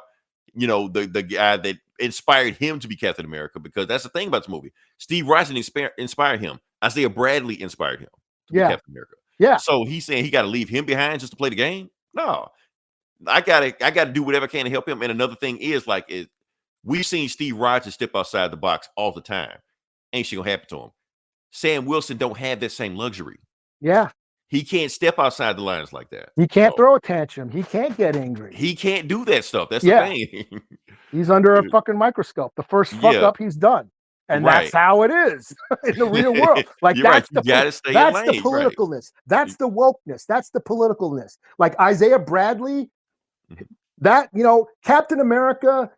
the guy that inspired him to be Captain America. Because that's the thing about this movie. Steve Rogers inspired him. Isaiah Bradley inspired him to be yeah, Captain America. yeah, So he's saying he got to leave him behind just to play the game. No, I gotta do whatever I can to help him. And another thing is we've seen Steve Rogers step outside the box all the time. Ain't shit gonna happen to him. Sam Wilson don't have that same luxury. yeah. He can't step outside the lines like that. He can't So throw a tantrum. He can't get angry. he can't do that stuff. That's the Yeah, thing. he's under a fucking microscope. The first fuck Yeah, up, he's done. And that's right. how it is in the real world. Like You're right. You gotta stay in that's the lane. Right. politicalness. That's the wokeness. That's the politicalness. Like Isaiah Bradley, Mhm. that Captain America,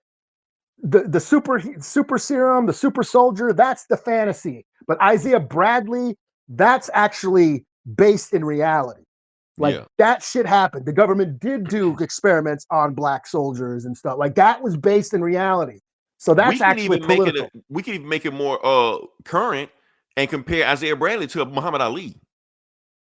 the super serum, the super soldier, that's the fantasy. But Isaiah Bradley, that's actually based in reality. Like Yeah. that shit happened. The government did do experiments on black soldiers and stuff. Like that was based in reality. So that's actually political. We can even make it more current and compare Isaiah Bradley to Muhammad Ali.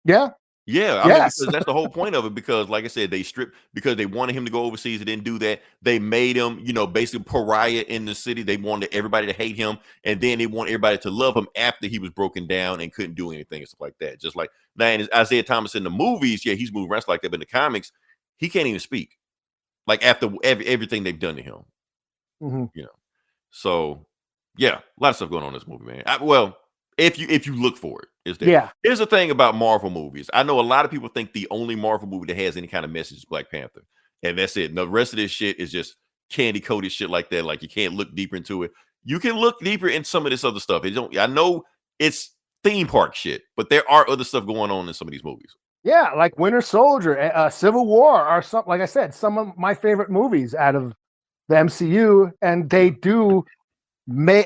Yeah. Yeah, I mean, Yes. because that's the whole point of it. Because, like I said, they stripped because they wanted him to go overseas. They didn't do that. They made him, basically pariah in the city. They wanted everybody to hate him, and then they want everybody to love him after he was broken down and couldn't do anything and stuff like that. Just like now, and Isaiah Thomas in the movies, yeah, he's moving around like that. But in the comics, he can't even speak. Like after everything they've done to him, Mhm. you know. So, yeah, a lot of stuff going on in this movie, man. Well, if you look for it, is there. Yeah. Here's the thing about Marvel movies. I know a lot of people think the only Marvel movie that has any kind of message is Black Panther, and that's it. And the rest of this shit is just candy coated shit like that. Like you can't look deeper into it. You can look deeper in some of this other stuff. I know it's theme park shit, but there are other stuff going on in some of these movies. Yeah, like Winter Soldier, Civil War are some, like I said, some of my favorite movies out of the MCU, and they do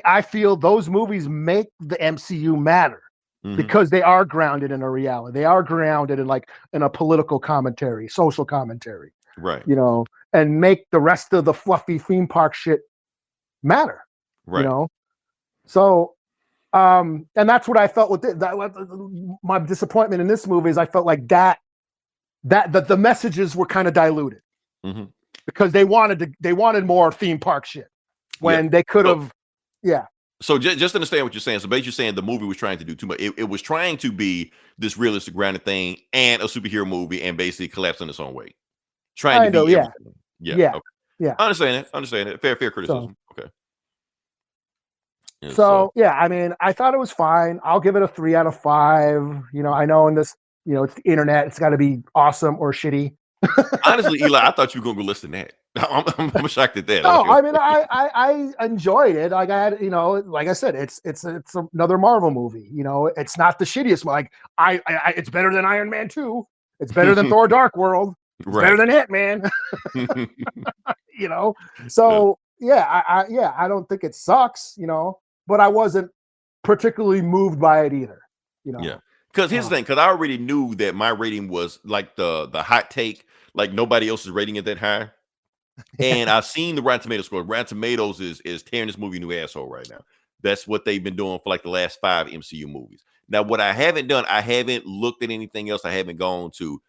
I feel those movies make the MCU matter Mhm. because they are grounded in a reality. They are grounded in a political commentary, social commentary, Right. And make the rest of the fluffy theme park shit matter. Right. So And that's what I felt with it. My disappointment in this movie is I felt like that the messages were kind of diluted Mhm. because they wanted more theme park shit when Yeah. they could So have. Yeah, so just understand what you're saying. So basically, you're saying the movie was trying to do too much. It was trying to be this realistic, grounded thing and a superhero movie, and basically collapsed in its own way. Trying to kind of. be Yeah, everything. Yeah. yeah, Okay. yeah. I understand it. Understand it. Fair So criticism. Okay. Yeah, so yeah, I mean, I thought it was fine. I'll give it a 3 out of 5. I know in this, it's the internet. It's got to be awesome or shitty. honestly, Eli, I thought you were gonna go less than that. I'm shocked at that. No, Like, I mean, I enjoyed it. Like I had, like I said, it's another Marvel movie. It's not the shittiest one. Like it's better than Iron Man 2. It's better than Thor: Dark World. It's better right. than Hitman. you know. Yeah. So yeah, I don't think it sucks. But I wasn't particularly moved by it either. You Yeah. know. Because here's the thing, because I already knew that my rating was like the hot take, like nobody else is rating it that high. And I've seen the Rotten Tomatoes score. Rotten Tomatoes is tearing this movie a new asshole right now. That's what they've been doing for like the last 5 MCU movies. Now, what I haven't done, I haven't looked at anything else. I haven't gone to,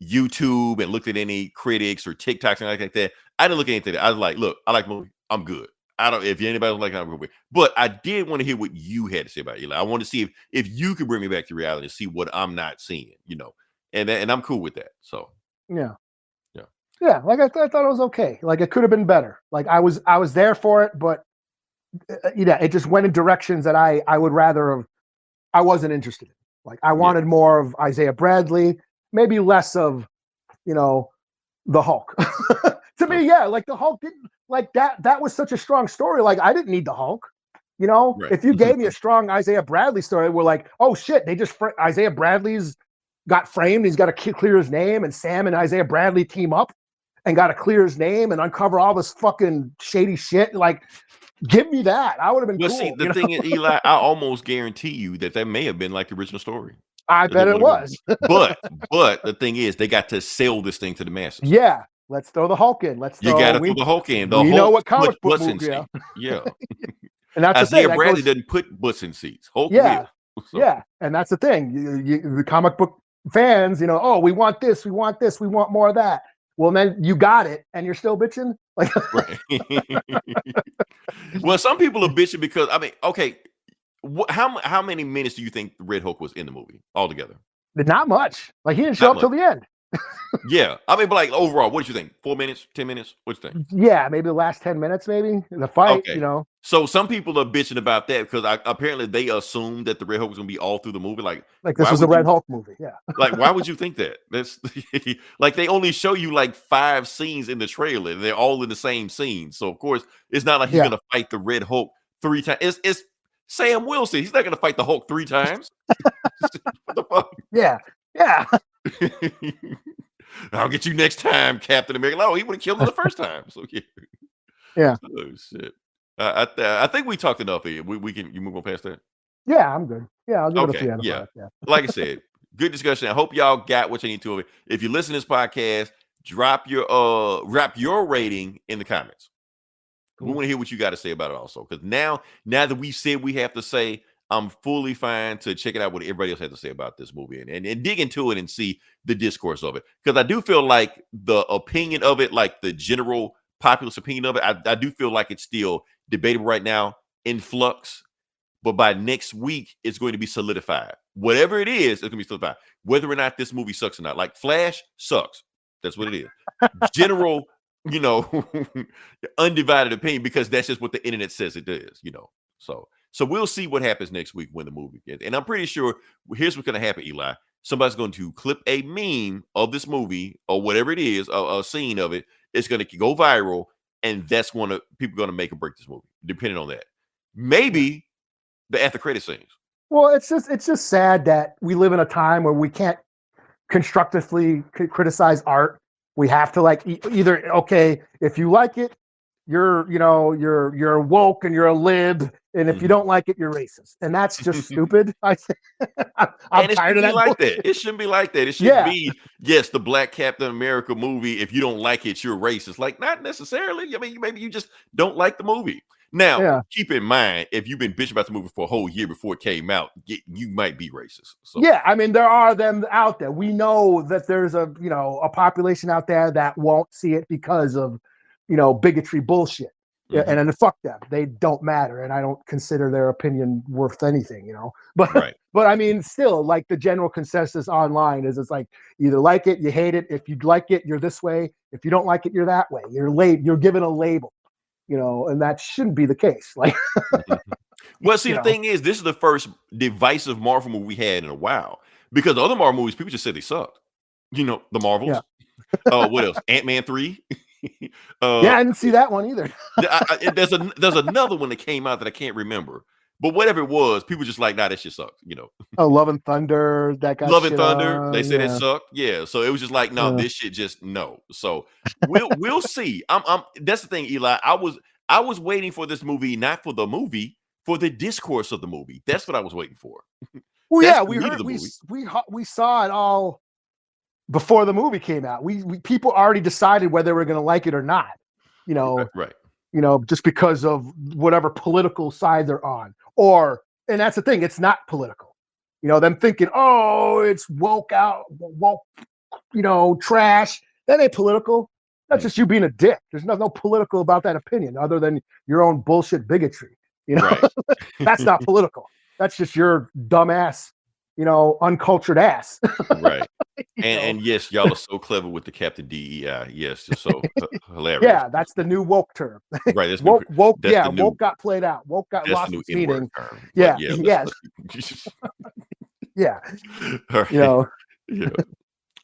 YouTube and looked at any critics or TikToks and like that. I didn't look at anything. I was like, look, I like the movie. I'm good. I don't if anybody don't like it, I'm good. But I did want to hear what you had to say about it. Eli. I want to see if you could bring me back to reality and see what I'm not seeing. And I'm cool with that. So Yeah. yeah. Yeah, like I thought it was okay. Like it could have been better. Like I was there for it, but it just went in directions that I would rather have. I wasn't interested in. Like I Yeah. wanted more of Isaiah Bradley, maybe less of the Hulk. To me, yeah, like the Hulk didn't like that. That was such a strong story. Like I didn't need the Hulk. Right. If you gave me a strong Isaiah Bradley story, we're like, oh shit, they just Isaiah Bradley's got framed. He's got to clear his name, and Sam and Isaiah Bradley team up and got to clear his name and uncover all this fucking shady shit. Like, give me that. I would have been Well, cool. see, the thing is, Eli, I almost guarantee you that may have been like the original story. I That they bet it wanted was. to but the thing is, they got to sell this thing to the masses. Yeah, let's throw the Hulk in. Let's You throw. got to throw the Hulk in. The We Hulk know what puts comic book butts in movie. Yeah, seats. Yeah. and that's the thing. Isaiah That Bradley goes, doesn't put butts in seats. Hulk yeah, will. So, yeah, and that's the thing. The comic book fans, oh, we want this, we want this, we want more of that. Well, then you got it, and you're still bitching. Like, right. Well, some people are bitching because okay. How many minutes do you think Red Hulk was in the movie altogether? not much. Like he didn't show Not up till much. the end. Yeah, but like overall, what did you think? 4 minutes, 10 minutes? What do you think? Yeah, maybe the last 10 minutes, maybe the fight. Okay. So some people are bitching about that because apparently they assumed that the Red Hulk was gonna be all through the movie. Like this was a Red Hulk movie. Yeah. Like, why would you think that? That's like they only show you like 5 scenes in the trailer, and they're all in the same scene. So of course, it's not like he's gonna fight the Red Hulk 3 times. It's Sam Wilson. He's not gonna fight the Hulk 3 times. What the fuck? Yeah. Yeah. I'll get you next time, Captain America. Oh, he would have killed him the first time. So yeah. Yeah. Oh shit. I think we talked enough here. You move on past that. Yeah, I'm good. Yeah, I'll give it a Okay, 3 out of yeah. 5. Yeah. Like I said, good discussion. I hope y'all got what you need to. If you listen to this podcast, drop your rating in the comments. We Cool. want to hear what you got to say about it also. Because now that we said we have to say, I'm fully fine to check it out what everybody else had to say about this movie and dig into it and see the discourse of it. Because I do feel like the opinion of it, like the general populace opinion of it, I do feel like it's still debatable right now, in flux. But by next week, it's going to be solidified. Whatever it is, it's going to be solidified. Whether or not this movie sucks or not. Like Flash sucks. That's what it is. General, undivided opinion, because that's just what the internet says it is, So we'll see what happens next week when the movie gets. And I'm pretty sure here's what's going to happen, Eli. Somebody's going to clip a meme of this movie or whatever it is, a scene of it. It's going to go viral, and that's people going to make or break this movie, depending on that. Maybe the after credit scenes. Well, it's just sad that we live in a time where we can't constructively criticize art. We have to either, okay, if you like it, you're woke and you're a lib, and if you don't like it, you're racist, and that's just stupid. I'm tired of that. Like that. It shouldn't be like that. It should be, yes, the Black Captain America movie. If you don't like it, you're racist. Like, not necessarily. I mean, maybe you just don't like the movie. Now, Yeah. keep in mind, if you've been bitching about the movie for a whole year before it came out, you might be racist. So Yeah, I mean, there are them out there. We know that there's a population out there that won't see it because of bigotry bullshit. Yeah, Mhm. and then fuck them. They don't matter, and I don't consider their opinion worth anything. But Right. but I mean, still, like the general consensus online is it's like either like it, you hate it. If you like it, you're this way. If you don't like it, you're that way. You're given a label, and that shouldn't be the case. Like, Mhm. Well, see, you the know, thing is, this is the first divisive Marvel movie we had in a while. Because the other Marvel movies, people just said they sucked. The yeah, Marvels. What else? Ant-Man 3. yeah, uh, I didn't see that one either. there's another one that came out that I can't remember. But whatever it was, people just like, nah, that shit sucks. Oh, Love and Thunder that got Love and shit Thunder, they on. said it Yeah. sucked. Yeah. So it was just like, no, Uh, this shit just no. So we'll see. I'm that's the thing, Eli. I was waiting for this movie, not for the movie, for the discourse of the movie. That's what I was waiting for. well, That's yeah, the we meat of heard the movie. we saw it all before the movie came out. We people already decided whether they were going to like it or not. You know, Right. just because of whatever political side they're on, and that's the thing, it's not political. Them thinking, oh, it's woke, trash. That ain't political. That's just you being a dick. There's no political about that opinion other than your own bullshit bigotry. Right. That's not political. That's just your dumbass, uncultured ass. Right. you And know? and yes, y'all are so clever with the Captain DEI. Yes, just so hilarious. Yeah, that's the new woke term. Right. Woke, That's yeah, the new woke got played out. Woke got that's the lost new its N-word meaning. term. But Yeah, yeah, yes, let's yeah. all You right. know, Yeah.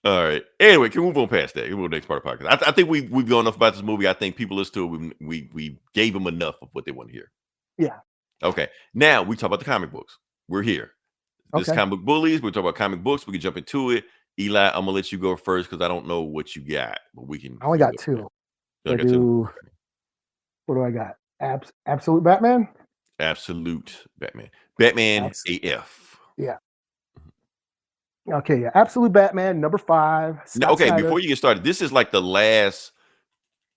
All right. Anyway, can we move on past that? We'll move to the next part of the podcast. I think we've gone enough about this movie. I think people listen to it. We gave them enough of what they want to hear. yeah. Okay. Now we talk about the comic books. We're here. This Okay. comic book bullies. We talk about comic books. We can jump into it. Eli, I'm gonna let you go first because I don't know what you got, but we can. I only You got go from there. two. You I only got two. do. What do I got? Absolute Batman. Absolute Batman. Batman Abs- AF. yeah. Okay. Yeah. Absolute Batman number 5. Scott Okay, Snyder. before you get started, this is like the last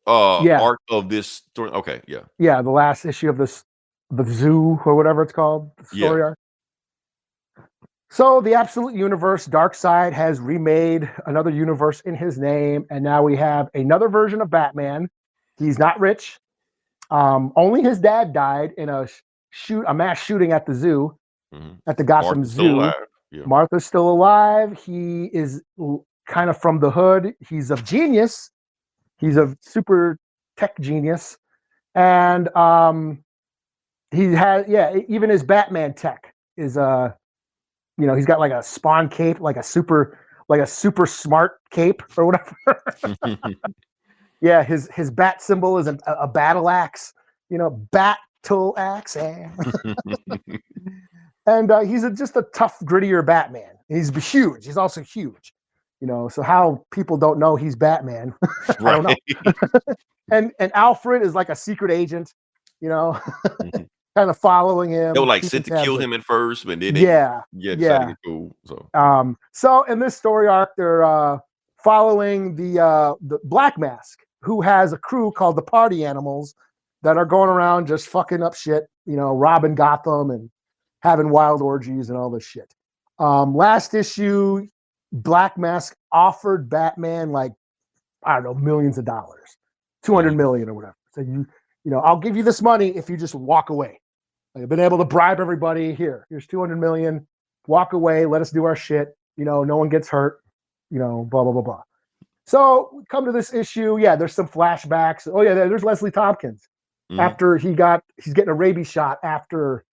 Yeah. arc of this story. Okay, yeah. Yeah. The last issue of the Zoo or whatever it's called, the Yeah. story arc. So the Absolute Universe, Darkseid has remade another universe in his name, and now we have another version of Batman. He's not rich. Only his dad died in a mass shooting at the zoo, Mhm. at the Gotham Martha's still Zoo. alive. Yeah. Martha's still alive. He is kind of from the hood. He's a genius. He's a super tech genius, and he has even his Batman tech is he's got like a spawn cape, like a super smart cape or whatever. Yeah, his bat symbol is a battle axe, battle axe. And he's just a tough, grittier Batman. He's huge. He's also huge. So how people don't know he's Batman, I don't know. Right. And Alfred is like a secret agent, Mhm. kind of following They were him. like keeping sent to tabs kill on- him at first, but then they Yeah, decided to yeah. get cool. So So in this story arc, they're following the Black Mask, who has a crew called the Party Animals that are going around just fucking up shit, robbing Gotham and having wild orgies and all this shit. Last issue, Black Mask offered Batman like, I don't know, millions of dollars, 200 million or whatever. So I'll give you this money if you just walk away. I've been able to bribe everybody. Here's 200 million. Walk away. Let us do our shit. No one gets hurt. Blah blah blah blah. So we come to this issue. Yeah, there's some flashbacks. Oh yeah, there's Leslie Tompkins Mhm. after he's getting a rabies shot after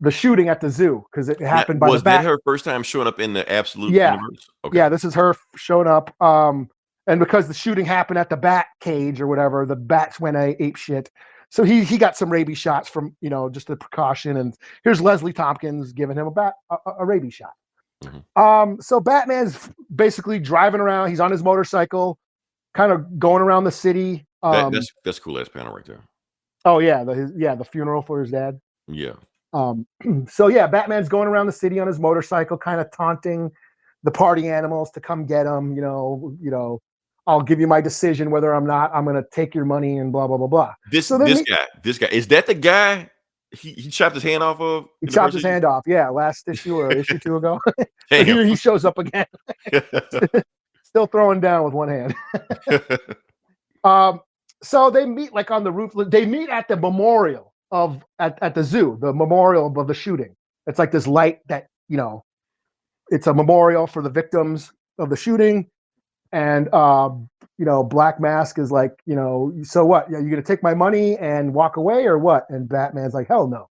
the shooting at the zoo because it happened by was the back. that her first time showing up in the Absolute Yeah. universe? Okay. Yeah, this is her showing up. And because the shooting happened at the bat cage or whatever, the bats went ape shit. So he got some rabies shots from just a precaution. And here's Leslie Tompkins giving him a rabies shot. Mhm. So Batman's basically driving around. He's on his motorcycle, kind of going around the city. That's cool ass panel right there. Oh yeah, the funeral for his dad. Yeah. So yeah, Batman's going around the city on his motorcycle, kind of taunting the party animals to come get him. I'll give you my decision whether I'm going to take your money and blah blah blah blah. This So then this guy is that the guy he chopped his hand off of? he In the chopped first his issue? hand off. Yeah, last issue or issue 2 ago. So Damn. here he shows up again, still throwing down with one hand. So they meet like on the roof. They meet at the memorial at the zoo, the memorial of the shooting. It's like this light that, it's a memorial for the victims of the shooting. And Black Mask is like, so what? Are you gonna take my money and walk away or what? And Batman's like, hell no.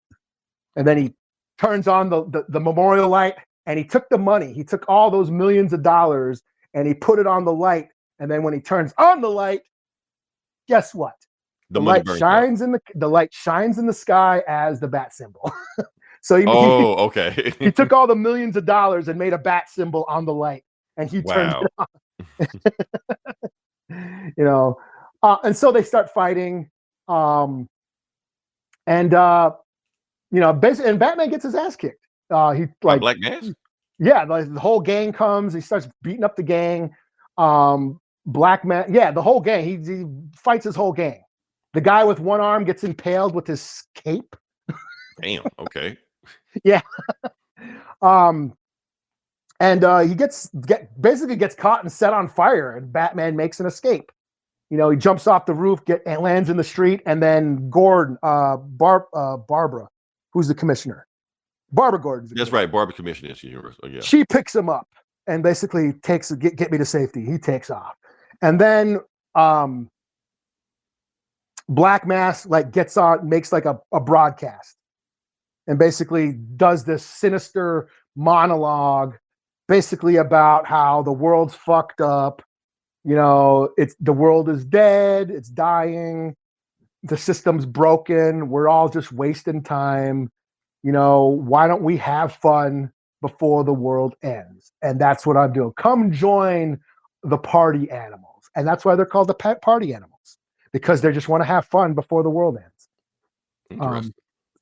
And then he turns on the memorial light, and he took the money. He took all those millions of dollars and he put it on the light. And then when he turns on the light, guess what? The light burns shines the light shines in the sky as the bat symbol. So okay. he took all the millions of dollars and made a bat symbol on the light, and he turned it on. And so they start fighting, basically, and Batman gets his ass kicked. He like Black Mask? Yeah, the whole gang comes. He starts beating up the gang. Black Man, the whole gang. He fights his whole gang. The guy with one arm gets impaled with his cape. Damn. Okay. Yeah. He basically gets caught and set on fire, and Batman makes an escape. He jumps off the roof, and lands in the street, and then Gordon, Barbara, who's the commissioner. Barbara Gordon's That's right. Barbara commissioner is universe. Oh, yeah. She picks him up and basically get me to safety. He takes off. And then Black Mask gets on, makes a broadcast, and basically does this sinister monologue basically about how the world's fucked up. The world is dead, it's dying, the system's broken, we're all just wasting time. Why don't we have fun before the world ends? And that's what I'm doing. Come join the party animals. And that's why they're called the party animals, because they just want to have fun before the world ends.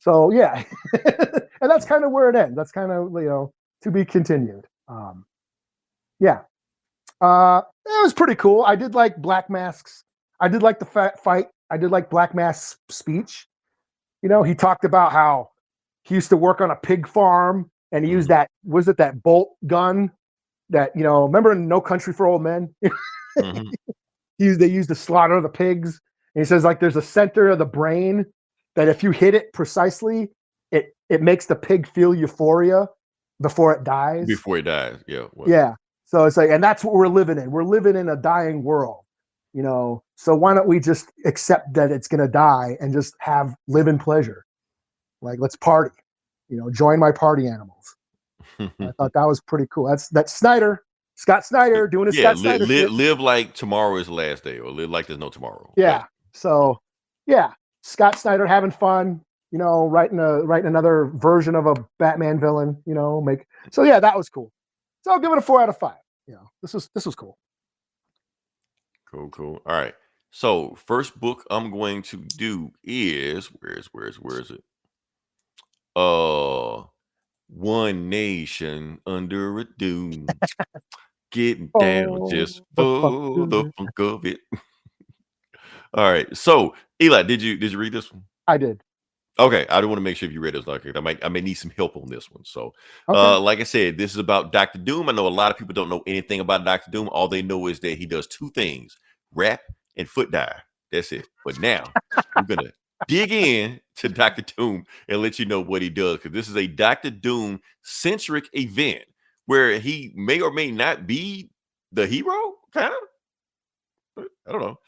So yeah, and that's kind of where it ends. That's kind of, to be continued. It was pretty cool. I did like Black Mask's. I did like the fight. I did like Black Mask's speech. He talked about how he used to work on a pig farm, and he used that bolt gun that, remember in No Country for Old Men? Mm-hmm. They used to slaughter the pigs. And he says there's a center of the brain that if you hit it precisely, it makes the pig feel euphoria before it dies. Before it dies, yeah. Well. Yeah. So it's and that's what we're living in. We're living in a dying world, So why don't we just accept that it's going to die and just live in pleasure? Let's party, join my party animals. I thought that was pretty cool. That's Scott Snyder doing his Scott Snyder shit. Live like tomorrow is the last day, or live like there's no tomorrow. Yeah. Right. So Scott Snyder having fun, writing another version of a Batman villain, that was cool. So I'll give it a 4 out of 5. This was cool. Cool. All right. So first book I'm going to do is where is it? One Nation Under a Doom. Getting down just for the funk of it. All right. So Eli, did you read this one? I did. Okay, I do want to make sure if you read this. I may need some help on this one. So, like I said, this is about Dr. Doom. I know a lot of people don't know anything about Dr. Doom. All they know is that he does 2 things: rap and foot dive. That's it. But now we're gonna dig in to Dr. Doom and let you know what he does, because this is a Dr. Doom centric event where he may or may not be the hero. Kind of. I don't know.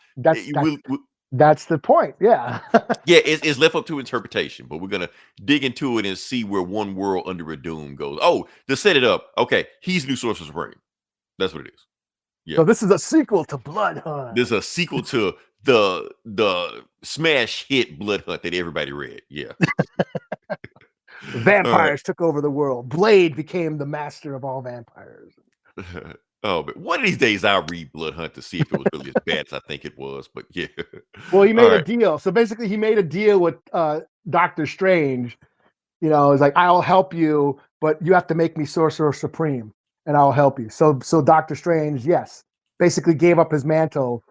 That's the point. Yeah. Yeah, it's left up to interpretation, but we're gonna dig into it and see where One World Under a Doom goes. Oh, to set it up, okay, he's New Sorcerer Supreme. That's what it is. Yeah. So this is a sequel to Blood Hunt. This is a sequel to the smash hit Blood Hunt that everybody read. Yeah. Vampires took over the world. Blade became the master of all vampires. Oh, but one of these days I'll read Blood Hunt to see if it was really as bad as I think it was. But yeah. Well, he made a deal. So basically, he made a deal with Doctor Strange. It's like, I'll help you, but you have to make me Sorcerer Supreme, and I'll help you. So Doctor Strange, yes, basically gave up his mantle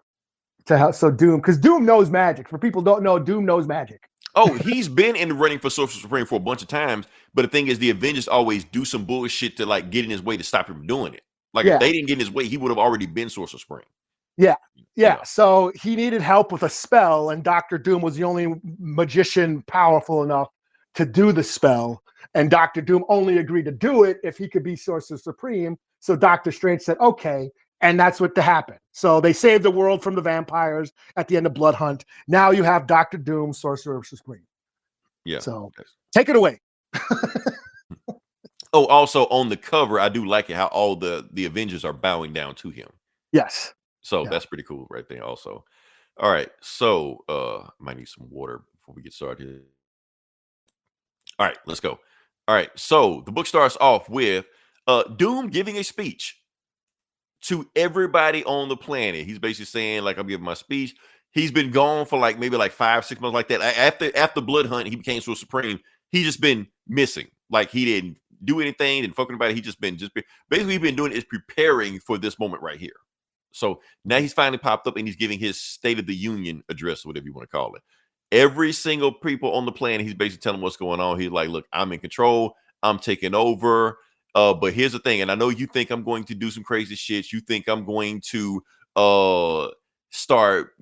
to help. So Doom, because Doom knows magic. For people who don't know, Doom knows magic. Oh, he's been in the running for Sorcerer Supreme for a bunch of times, but the thing is, the Avengers always do some bullshit to like get in his way to stop him from doing it. Like if they didn't get in his way, he would have already been Sorcerer Supreme. Yeah. You know. So he needed help with a spell, and Doctor Doom was the only magician powerful enough to do the spell. And Doctor Doom only agreed to do it if he could be Sorcerer Supreme. So Doctor Strange said, okay. And that's what happened. So they saved the world from the vampires at the end of Blood Hunt. Now you have Doctor Doom, Sorcerer Supreme. Yeah. So take it away. Oh, also on the cover, I do like it how all the Avengers are bowing down to him. Yes. So Yeah. that's pretty cool right there also. All right. So might need some water before we get started here. All right, let's go. All right. So the book starts off with Doom giving a speech to everybody on the planet. He's basically saying, like, I'm giving my speech. He's been gone for like maybe like 5-6 months like that. After Blood Hunt, he became so supreme. He's just been missing. Like he didn't do anything, didn't fucking about it. He just been basically he's been doing is preparing for this moment right here. So now he's finally popped up and he's giving his State of the Union address, whatever you want to call it. Every single people on the planet, he's basically telling what's going on. He's like, look, I'm in control. I'm taking over. But here's the thing, and I know you think I'm going to do some crazy shit. You think I'm going to start,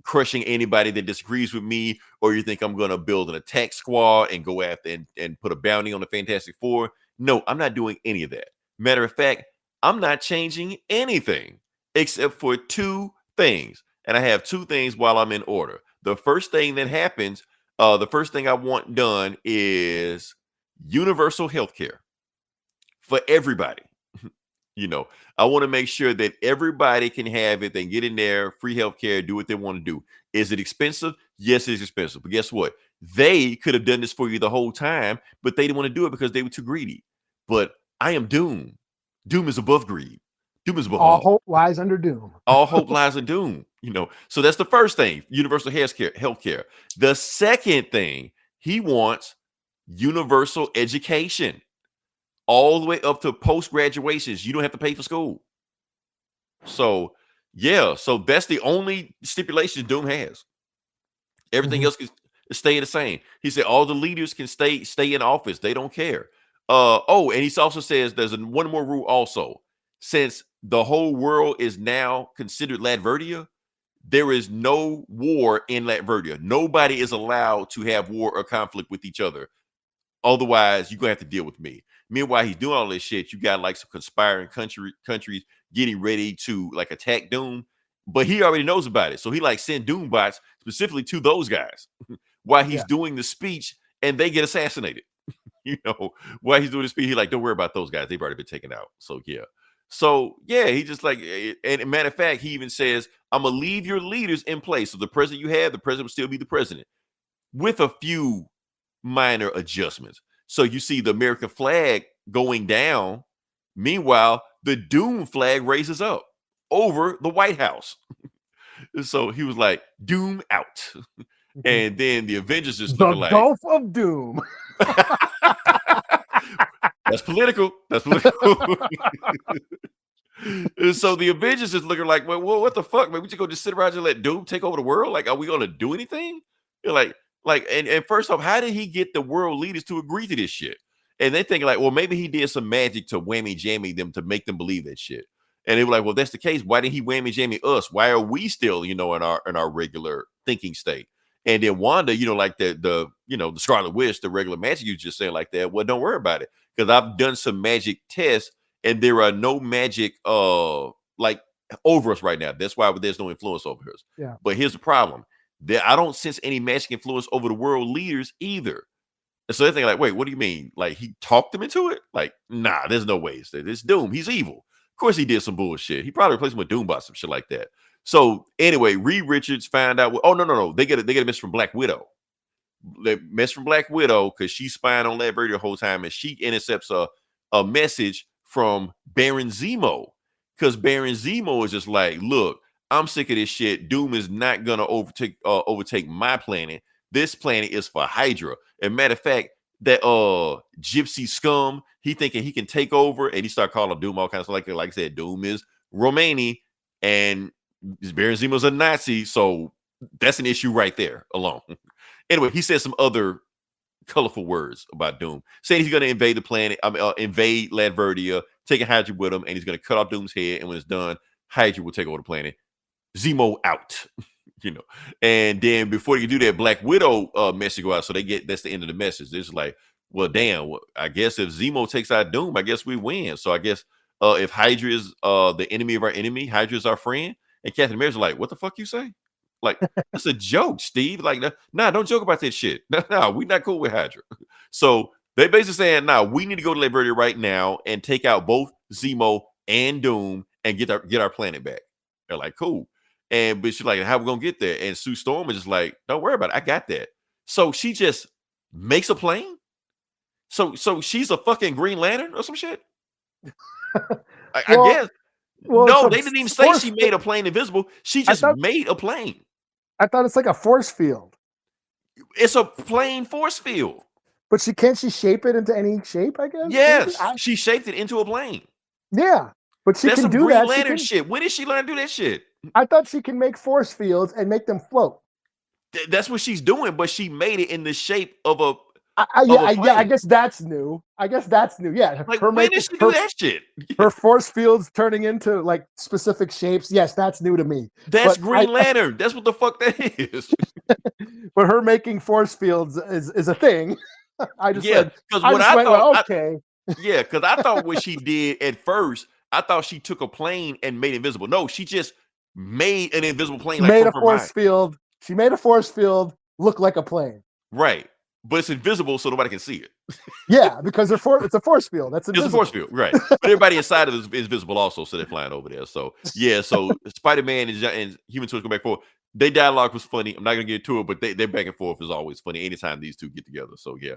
crushing anybody that disagrees with me, or you think I'm going to build an attack squad and go after and put a bounty on the Fantastic Four. No, I'm not doing any of that. Matter of fact, I'm not changing anything except for two things. And I have two things while I'm in order. The first thing that happens, the first thing I want done is universal health care for everybody. I want to make sure that everybody can have it. They can get in there, free healthcare, do what they want to do. Is it expensive? Yes, it's expensive. But guess what? They could have done this for you the whole time, but they didn't want to do it because they were too greedy. But I am Doom. Doom is above greed. Doom is above all hope lies under Doom. All hope lies in Doom. So that's the first thing, universal healthcare. The second thing, he wants universal education. All the way up to post-graduations. You don't have to pay for school. So, yeah. So that's the only stipulation Doom has. Everything else can stay the same. He said all the leaders can stay in office. They don't care. And he also says there's one more rule also. Since the whole world is now considered Latveria, there is no war in Latveria. Nobody is allowed to have war or conflict with each other. Otherwise, you're going to have to deal with me. Meanwhile, he's doing all this shit. You got like some conspiring countries getting ready to like attack Doom, but he already knows about it. So he like sent Doom bots specifically to those guys while he's doing the speech and they get assassinated. While he's doing the speech, he like, don't worry about those guys. They've already been taken out. So, yeah. He just like, and matter of fact, he even says, I'm going to leave your leaders in place. So the president you have, the president will still be the president with a few minor adjustments. So you see the American flag going down. Meanwhile, the Doom flag raises up over the White House. So he was like, Doom out. And then the Avengers just looking like Gulf of Doom. That's political. So the Avengers is looking like, well, what the fuck, man? We just go just sit around and let Doom take over the world? Like, are we going to do anything? You're like, and first off, how did he get the world leaders to agree to this shit? And they think like, well, maybe he did some magic to whammy jammy them to make them believe that shit. And they were like, well, that's the case. Why didn't he whammy jammy us? Why are we still, in our regular thinking state? And then Wanda, like the Scarlet Witch, the regular magic you just saying like that. Well, don't worry about it because I've done some magic tests and there are no magic like over us right now. That's why there's no influence over us. Yeah. But here's the problem. I don't sense any magic influence over the world leaders either. And so they're thinking like, wait, what do you mean? Like he talked them into it? Like, nah, there's no way. It's Doom. He's evil. Of course he did some bullshit. He probably replaced him with Doombot, some shit like that. So anyway, Reed Richards found out. Oh, no. They get a message from Black Widow. They mess from Black Widow because she's spying on Latveria the whole time. And she intercepts a message from Baron Zemo. Because Baron Zemo is just like, look, I'm sick of this shit. Doom is not gonna overtake my planet. This planet is for Hydra. And matter of fact, that gypsy scum, he thinking he can take over, and he start calling Doom all kinds of like I said, Doom is Romani, and Baron Zemo's a Nazi, so that's an issue right there alone. Anyway, he said some other colorful words about Doom, saying he's going to invade the planet, invade Latveria, taking Hydra with him, and he's going to cut off Doom's head. And when it's done, Hydra will take over the planet. Zemo out, And then before you do that, Black Widow message go out, so that's the end of the message. It's like, well, damn. I guess if Zemo takes out Doom, I guess we win. So I guess if Hydra is the enemy of our enemy, Hydra is our friend. And Captain America's like, what the fuck you say? Like, that's a joke, Steve. Like, nah, don't joke about that shit. No, we not cool with Hydra. So they basically saying, nah, we need to go to Latveria right now and take out both Zemo and Doom and get our planet back. They're like, cool. But she's like, how we gonna get there? And Sue Storm is just like, don't worry about it. I got that. So she just makes a plane. So she's a fucking Green Lantern or some shit. I guess. Well, no, they didn't even say she made a plane invisible. She just made a plane. I thought it's like a force field. It's a plain force field. But can't she shape it into any shape, I guess? Yes, she shaped it into a plane. Yeah, but she That's can some do Green that. Lantern shit. When did she learn to do that shit? I thought she can make force fields and make them float. That's what she's doing, but she made it in the shape of a I guess that's new. Yeah. Like, when did she do that shit? Her force fields turning into like specific shapes. Yes, that's new to me. That's Green Lantern. That's what the fuck that is. But her making force fields is a thing. I just because okay. Because I thought what she did at first, I thought she took a plane and made it invisible. No, she just made an invisible plane. She made a force field. She made a force field look like a plane. Right. But it's invisible, so nobody can see it. Yeah, because it's a force field. That's invisible. It's a force field, right? But everybody inside of it is visible also, so they're flying over there. So yeah, so Spider-Man and Human Torch go back and forth. Their dialogue was funny. I'm not gonna get to it, but their back and forth is always funny anytime these two get together. So yeah,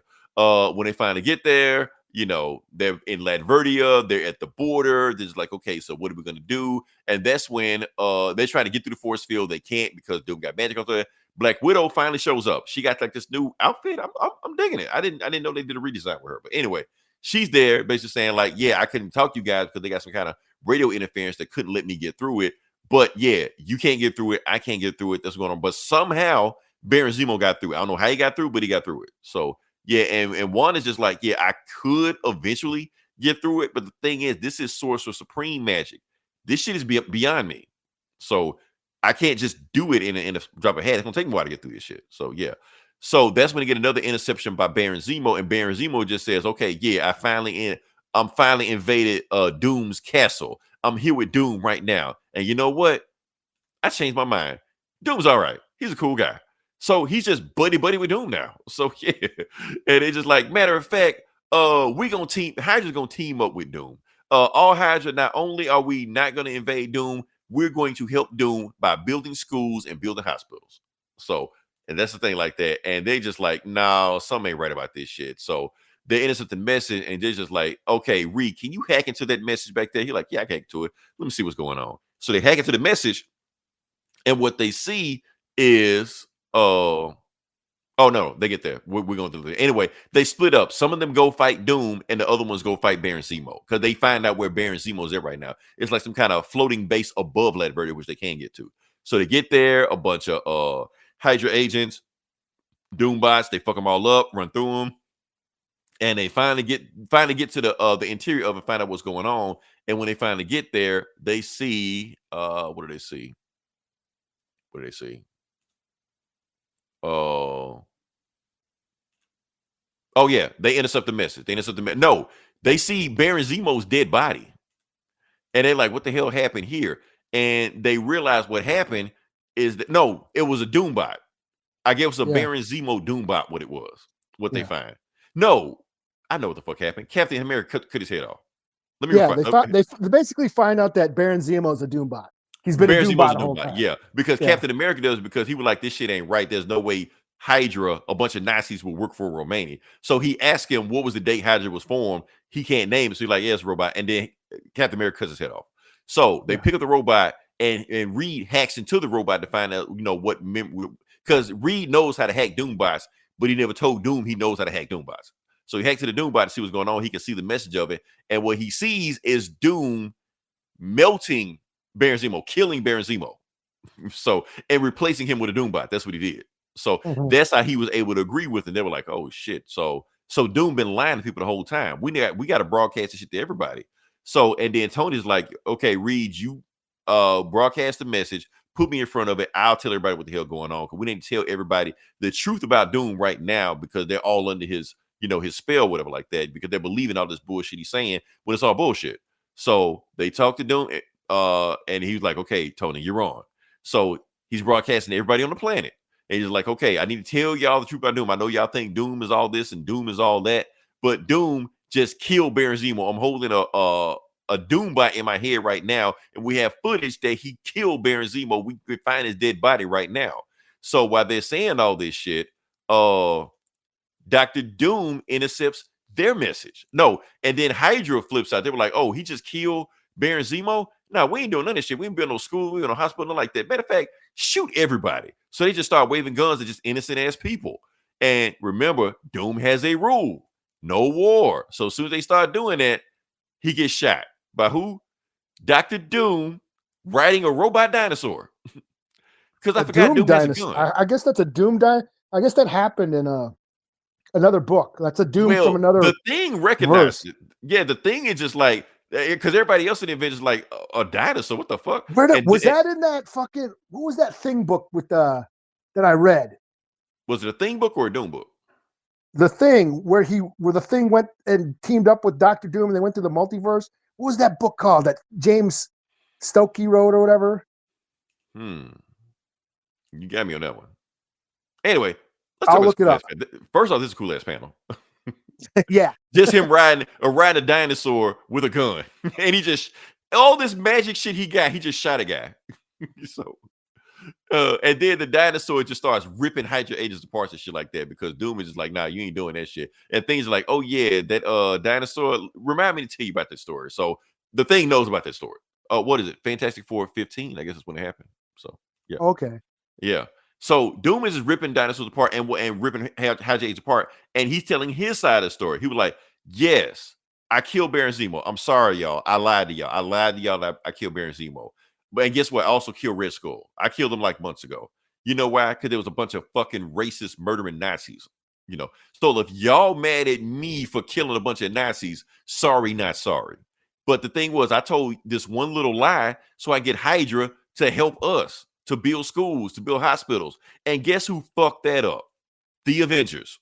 when they finally get there, they're in Latveria, they're at the border. They're just like, okay, so what are we gonna do? And that's when they're trying to get through the force field. They can't because Doom got magic on there. Black Widow finally shows up. She got like this new outfit. I'm digging it. I didn't know they did a redesign with her. But anyway, she's there basically saying like, yeah, I couldn't talk to you guys because they got some kind of radio interference that couldn't let me get through it. But yeah, you can't get through it. I can't get through it. That's what's going on. But somehow Baron Zemo got through it. I don't know how he got through, but he got through it. So yeah, and Juan is just like, yeah, I could eventually get through it. But the thing is, this is Sorcerer Supreme magic. This shit is beyond me. So I can't just do it in a drop of a hat. It's gonna take me a while to get through this shit. So yeah. So that's when they get another interception by Baron Zemo, and Baron Zemo just says, okay, yeah, I'm finally invaded Doom's castle. I'm here with Doom right now. And you know what? I changed my mind. Doom's all right. He's a cool guy. So he's just buddy with Doom now. So yeah. And it's just like, matter of fact, Hydra's gonna team up with Doom. All Hydra, not only are we not gonna invade Doom, we're going to help Doom by building schools and building hospitals. So, and that's the thing like that. And they just like, no, something ain't right about this shit. So they intercept the message and they're just like, okay, Reed, can you hack into that message back there? He's like, yeah, I can hack to it. Let me see what's going on. So they hack into the message. And what they see is, oh no, they get there. We're going to do it. Anyway, they split up. Some of them go fight Doom and the other ones go fight Baron Zemo because they find out where Baron Zemo is at right now. It's like some kind of floating base above Latveria, which they can get to. So they get there, a bunch of Hydra agents, Doom bots, they fuck them all up, run through them. And they finally get to the interior of it and find out what's going on. And when they finally get there, they see what do they see? What do they see? Oh yeah, they intercept the message. No, they see Baron Zemo's dead body. And they're like, what the hell happened here? And they realize what happened is that no, it was a Doombot. I guess it was a Baron Zemo Doombot, what it was. What they find. No, I know what the fuck happened. Captain America cut his head off. Let me they basically find out that Baron Zemo is a Doombot. He's been a Doombot the whole time. Yeah, because Captain America does, because he was like, this shit ain't right. There's no way Hydra, a bunch of Nazis, will work for Romania. So he asked him what was the date Hydra was formed. He can't name it. So he's like, yeah, it's a robot. And then Captain America cuts his head off. So they pick up the robot and Reed hacks into the robot to find out, what because Reed knows how to hack Doombots, but he never told Doom he knows how to hack Doombots. So he hacks to the Doombot to see what's going on. He can see the message of it. And what he sees is Doom melting Baron Zemo, killing Baron Zemo. So, and replacing him with a Doombot. That's what he did. So that's how he was able to agree with it. And they were like, oh shit. So Doom been lying to people the whole time. We got to broadcast this shit to everybody. So, and then Tony's like, okay, Reed, you broadcast the message, put me in front of it. I'll tell everybody what the hell going on. Because we need to tell everybody the truth about Doom right now, because they're all under his, his spell, whatever like that, because they're believing all this bullshit he's saying when it's all bullshit. So they talked to Doom, and he was like, okay, Tony, you're on. So he's broadcasting to everybody on the planet. And he's like, okay, I need to tell y'all the truth about Doom. I know y'all think Doom is all this and Doom is all that, but Doom just killed Baron Zemo. I'm holding a Doombot in my head right now, and we have footage that he killed Baron Zemo. We could find his dead body right now. So while they're saying all this shit, Dr. Doom intercepts their message. No, and then Hydra flips out. They were like, oh, he just killed Baron Zemo? No, we ain't doing none of this shit. We ain't building no school. We ain't no hospital, nothing like that. Matter of fact, shoot everybody. So they just start waving guns at just innocent ass people. And remember, Doom has a rule: no war. So as soon as they start doing that, he gets shot. By who? Dr. Doom riding a robot dinosaur. Because I forgot Doom has a gun. I guess that's a Doom die. I guess that happened in another book. That's a Doom from another. The Thing recognized it. Yeah, the Thing is just like, because everybody else in the event is like a dinosaur. What the fuck? Was that in that fucking? What was that Thing book with that I read? Was it a Thing book or a Doom book? The Thing, where the Thing went and teamed up with Dr. Doom and they went to the multiverse. What was that book called that James Stokey wrote or whatever? You got me on that one. Anyway, I'll look it up. First off, this is a cool ass panel. Yeah. Just him riding a dinosaur with a gun. And he just, all this magic shit he just shot a guy. So, and then the dinosaur just starts ripping Hydra agents apart and shit like that, because Doom is just like, nah, you ain't doing that shit. And things are like, oh yeah, that dinosaur, remind me to tell you about this story. So the Thing knows about that story. What is it? Fantastic Four 15, I guess is when it happened. So yeah. Okay. Yeah. So Doom is just ripping dinosaurs apart and ripping Hydra agents apart, and he's telling his side of the story. He was like, yes, I killed Baron Zemo. I'm sorry, y'all. I lied to y'all. That I killed Baron Zemo. But and guess what? I also killed Red Skull. I killed him like months ago. You know why? Because there was a bunch of fucking racist, murdering Nazis. So if y'all mad at me for killing a bunch of Nazis, sorry, not sorry. But the thing was, I told this one little lie so I get Hydra to help us, to build schools, to build hospitals. And guess who fucked that up? The Avengers.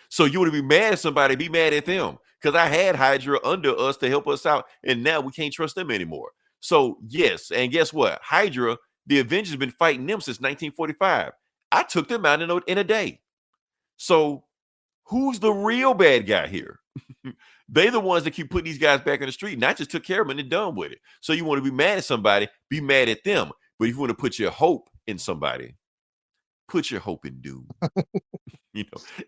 So you want to be mad at somebody, be mad at them. Because I had Hydra under us to help us out, and now we can't trust them anymore. So yes, and guess what? Hydra, the Avengers have been fighting them since 1945. I took them out in a day. So who's the real bad guy here? They're the ones that keep putting these guys back on the street, and I just took care of them and they're done with it. So you want to be mad at somebody, be mad at them. But if you want to put your hope in somebody, put your hope in Doom.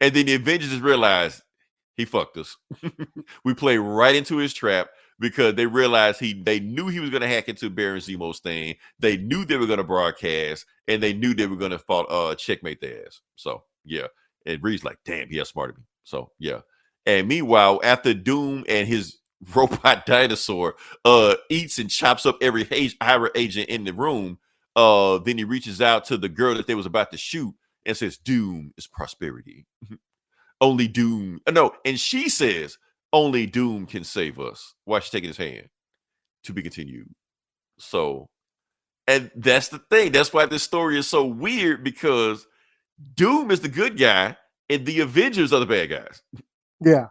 And then the Avengers just realized he fucked us. We played right into his trap, because they realized they knew he was going to hack into Baron Zemo's thing. They knew they were going to broadcast, and they knew they were going to checkmate their ass. So yeah, and Reed's like, damn, he outsmarted me. So yeah. And meanwhile, after Doom and his robot dinosaur eats and chops up every Hydra agent in the room, then he reaches out to the girl that they was about to shoot and says, Doom is prosperity. Only Doom. No, and she says, only Doom can save us. While she's taking his hand. To be continued. So, and that's the thing. That's why this story is so weird, because Doom is the good guy and the Avengers are the bad guys. Yeah.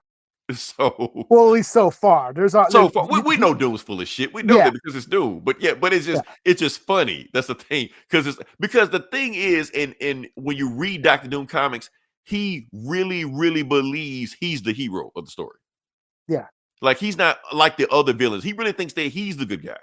So, well, at least so far. We know Doom's full of shit. We know that because it's Doom. But it's just funny. That's the thing. Because the thing is, in when you read Dr. Doom comics, he really, really believes he's the hero of the story. Yeah. Like, he's not like the other villains. He really thinks that he's the good guy.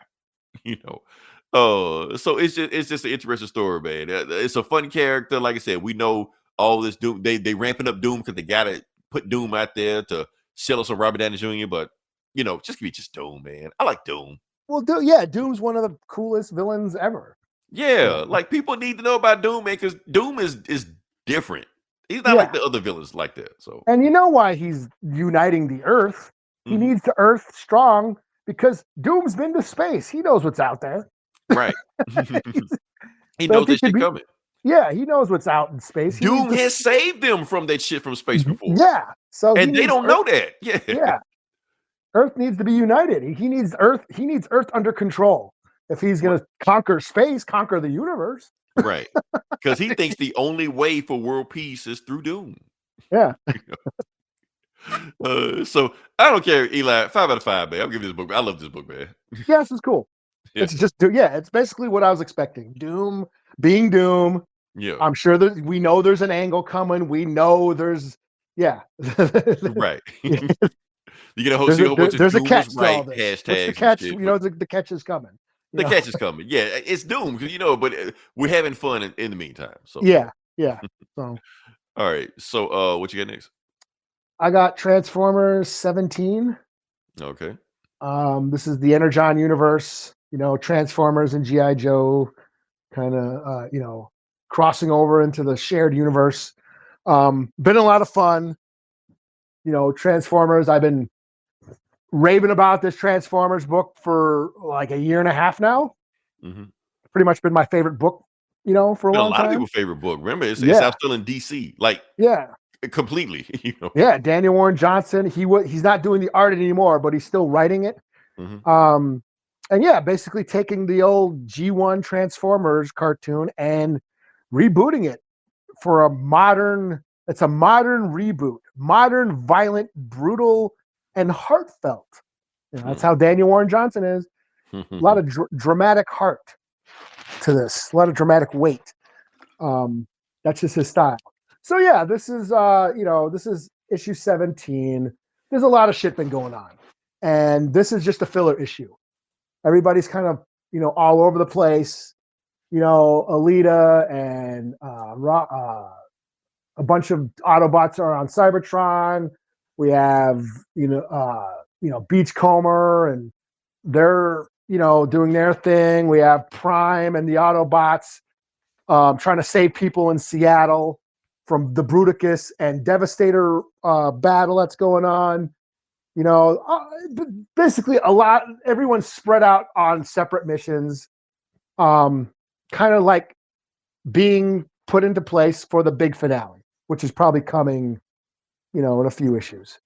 So it's just an interesting story, man. It's a fun character. Like I said, we know all this Doom. They ramping up Doom because they gotta put Doom out there to sell us on Robert Downey Jr. But just give me just Doom, man. I like Doom. Well, Doom's one of the coolest villains ever. Yeah, like, people need to know about Doom, man, because Doom is different. He's not like the other villains like that. So, and you know why he's uniting the Earth? He needs the Earth strong because Doom's been to space. He knows what's out there. Right. He's- He so if knows he that could shit be, coming. yeah, he knows what's out in space. He needs Doom to, has saved them from that shit from space before, yeah. So he and they needs don't Earth, know that. Yeah. yeah. Earth needs to be united. He needs Earth. He needs Earth under control. If he's Right. going to conquer space, conquer the universe. Right. Because he thinks the only way for world peace is through Doom. Yeah. So I don't care, Eli. 5 out of 5, man. I'm giving this book. I love this book, man. Yes, it's cool. Yeah. It's just, yeah, it's basically what I was expecting. Doom being Doom. Yeah. I'm sure that we know there's an angle coming. We know there's, yeah. Right. Yeah. You get a whole, see a whole bunch of There's a Doom catch was to all right this. What's the hashtags and catch? shit. You know, the catch is coming. You The know? catch is coming. Yeah, it's Doom, but we're having fun in the meantime. So Yeah, yeah. So all right. So what you got next? I got Transformers 17. Okay. This is the Energon universe. You know, Transformers and GI Joe, kind of crossing over into the shared universe. Been a lot of fun. You know, Transformers. I've been raving about this Transformers book for like a year and a half now. Mm-hmm. Pretty much been my favorite book, you know, for a Been a long lot of time. people's favorite book. Remember, it's Yeah, out still in DC, like yeah, completely. yeah. Daniel Warren Johnson. He's not doing the art anymore, but he's still writing it. Mhm. And yeah, basically taking the old G1 Transformers cartoon and rebooting it for a modern. It's a modern reboot, modern, violent, brutal, and heartfelt. You know, that's how Daniel Warren Johnson is. A lot of dramatic heart to this, a lot of dramatic weight. That's just his style. So yeah, this is this is issue 17. There's a lot of shit been going on, and this is just a filler issue. Everybody's kind of all over the place. You know, Alita and a bunch of Autobots are on Cybertron. We have Beachcomber, and they're doing their thing. We have Prime and the Autobots trying to save people in Seattle from the Bruticus and Devastator battle that's going on. Basically everyone's spread out on separate missions, kind of like being put into place for the big finale, which is probably coming, in a few issues.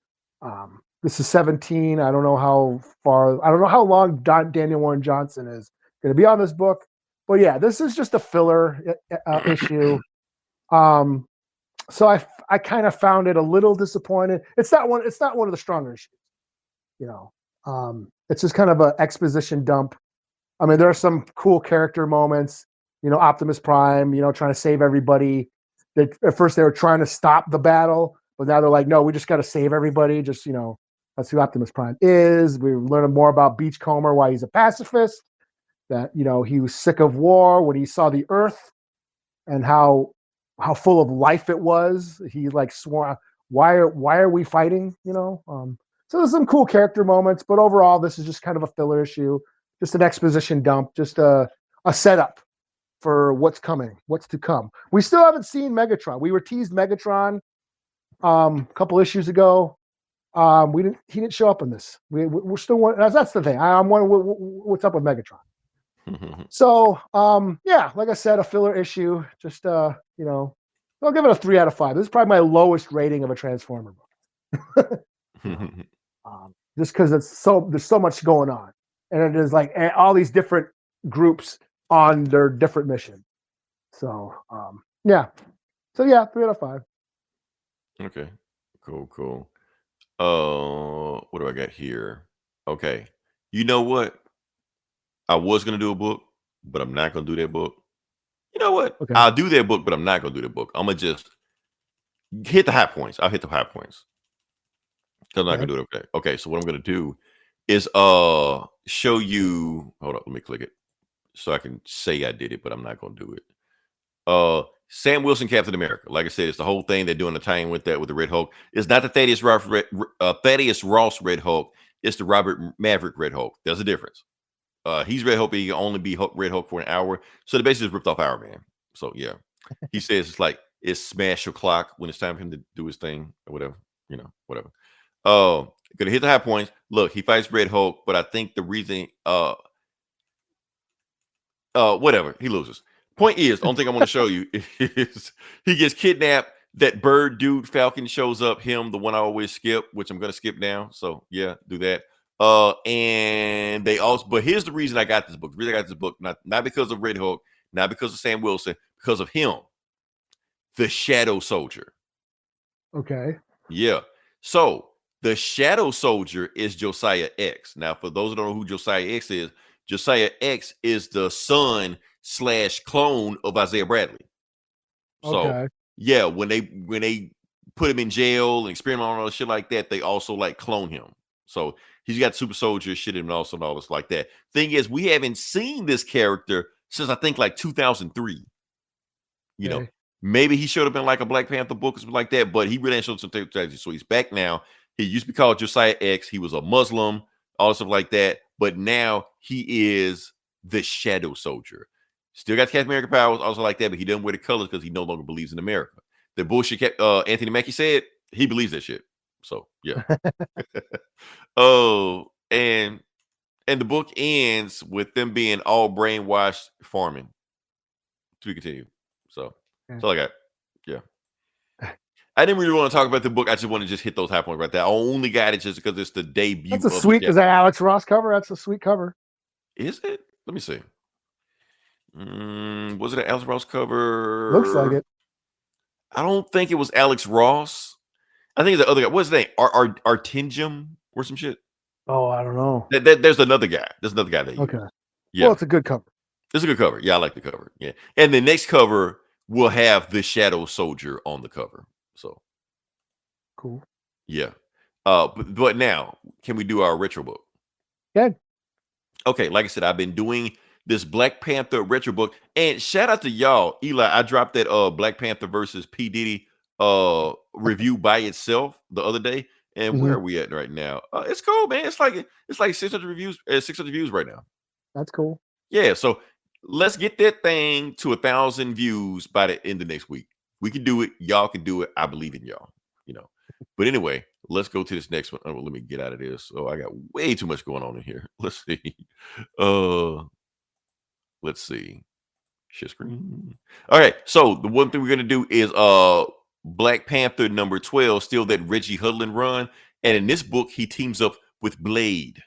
This is 17. I don't know how long Daniel Warren Johnson is going to be on this book, but yeah, this is just a filler issue. So I kind of found it a little disappointed. It's not one of the stronger issues, it's just kind of an exposition dump. I mean, there are some cool character moments, Optimus Prime, trying to save everybody. At first they were trying to stop the battle, but now they're like, no, we just got to save everybody. Just, that's who Optimus Prime is. We're learning more about Beachcomber, why he's a pacifist, that, he was sick of war when he saw the Earth and how full of life it was. He like swore, why are we fighting? So there's some cool character moments, but overall, this is just kind of a filler issue, just an exposition dump, just a setup for what's coming, what's to come. We still haven't seen Megatron. We were teased Megatron a couple issues ago. He didn't show up in this. We're still that's the thing. I'm wondering what's up with Megatron. So yeah, like I said, a filler issue. Just I'll give it a 3 out of 5. This is probably my lowest rating of a Transformer book. Just because there's so much going on, and it is like all these different groups on their different mission. So yeah, 3 out of 5. Okay, cool. What do I got here? Okay, you know what? I was gonna do a book, but I'm not gonna do that book. You know what? Okay. I'll do that book, but I'm not gonna do the book. I'm gonna just hit the high points. I'll hit the high points because I'm not gonna do it. Okay. So what I'm gonna do is show you. Hold up, let me click it so I can say I did it, but I'm not gonna do it. Sam Wilson, Captain America. Like I said, it's the whole thing they're doing the tie-in with that with the Red Hulk. It's not the Thaddeus Ross Red Hulk. It's the Robert Maverick Red Hulk. There's a difference. He's Red Hulk, but he can only be Red Hulk for an hour. So they basically just ripped off Iron Man. So yeah, he says it's like it's smash your clock when it's time for him to do his thing or whatever. Whatever. Gonna hit the high points. Look, he fights Red Hulk, but I think the reason Whatever. He loses. Point is, the only thing I want to show you is he gets kidnapped. That bird dude, Falcon, shows up. Him, the one I always skip, which I'm gonna skip now. So yeah, do that. And they also, but here's the reason I got this book. The reason I got this book, not because of Red Hulk, not because of Sam Wilson, because of him, the Shadow Soldier. Okay. Yeah. So the Shadow Soldier is Josiah X. Now, for those who don't know who Josiah X is the son / clone of Isaiah Bradley. So Okay. yeah, when they put him in jail and experiment on all shit like that, they also like clone him. So he's got super soldier shit and also and all this like that. Thing is, we haven't seen this character since I think like 2003. You know, Okay. maybe he should have been like a Black Panther book or something like that, but he really ain't showed some technology. So he's back now. He used to be called Josiah X. He was a Muslim, all stuff like that. But now he is the Shadow Soldier. Still got Captain America powers, also like that, but he doesn't wear the colors because he no longer believes in America. The bullshit Anthony Mackie said, he believes that shit. So yeah. Oh, and the book ends with them being all brainwashed farming. To be continued. So that's all I got. Yeah. I didn't really want to talk about the book. I just want to just hit those high points right there. I only got it just because it's the debut That's a of the sweet. chapter. Is that Alex Ross cover? That's a sweet cover. Is it? Let me see. Was it an Alex Ross cover? Looks like it. I don't think it was Alex Ross. I think it's the other guy. What's his name? Artingium or some shit. Oh, I don't know. There's another guy. There's another guy that Okay. Yeah. Well, it's a good cover. It's a good cover. Yeah, I like the cover. Yeah. And the next cover will have the Shadow Soldier on the cover. So Cool. yeah. But now, can we do our retro book? Good. Okay, like I said, I've been doing this Black Panther retro book, and shout out to y'all, Eli. I dropped that Black Panther versus P Diddy review by itself the other day, and where are we at right now? It's cool, man. It's like 600 reviews, 600 views right now. That's cool. Yeah, so let's get that thing to 1,000 views by the end of next week. We can do it. Y'all can do it. I believe in y'all. You know. But anyway, let's go to this next one. Oh, let me get out of this. Oh, I got way too much going on in here. Let's see. Let's see. Share screen. All right. So the one thing we're gonna do is Black Panther number 12, still that Reggie Hudlin run. And in this book, he teams up with Blade.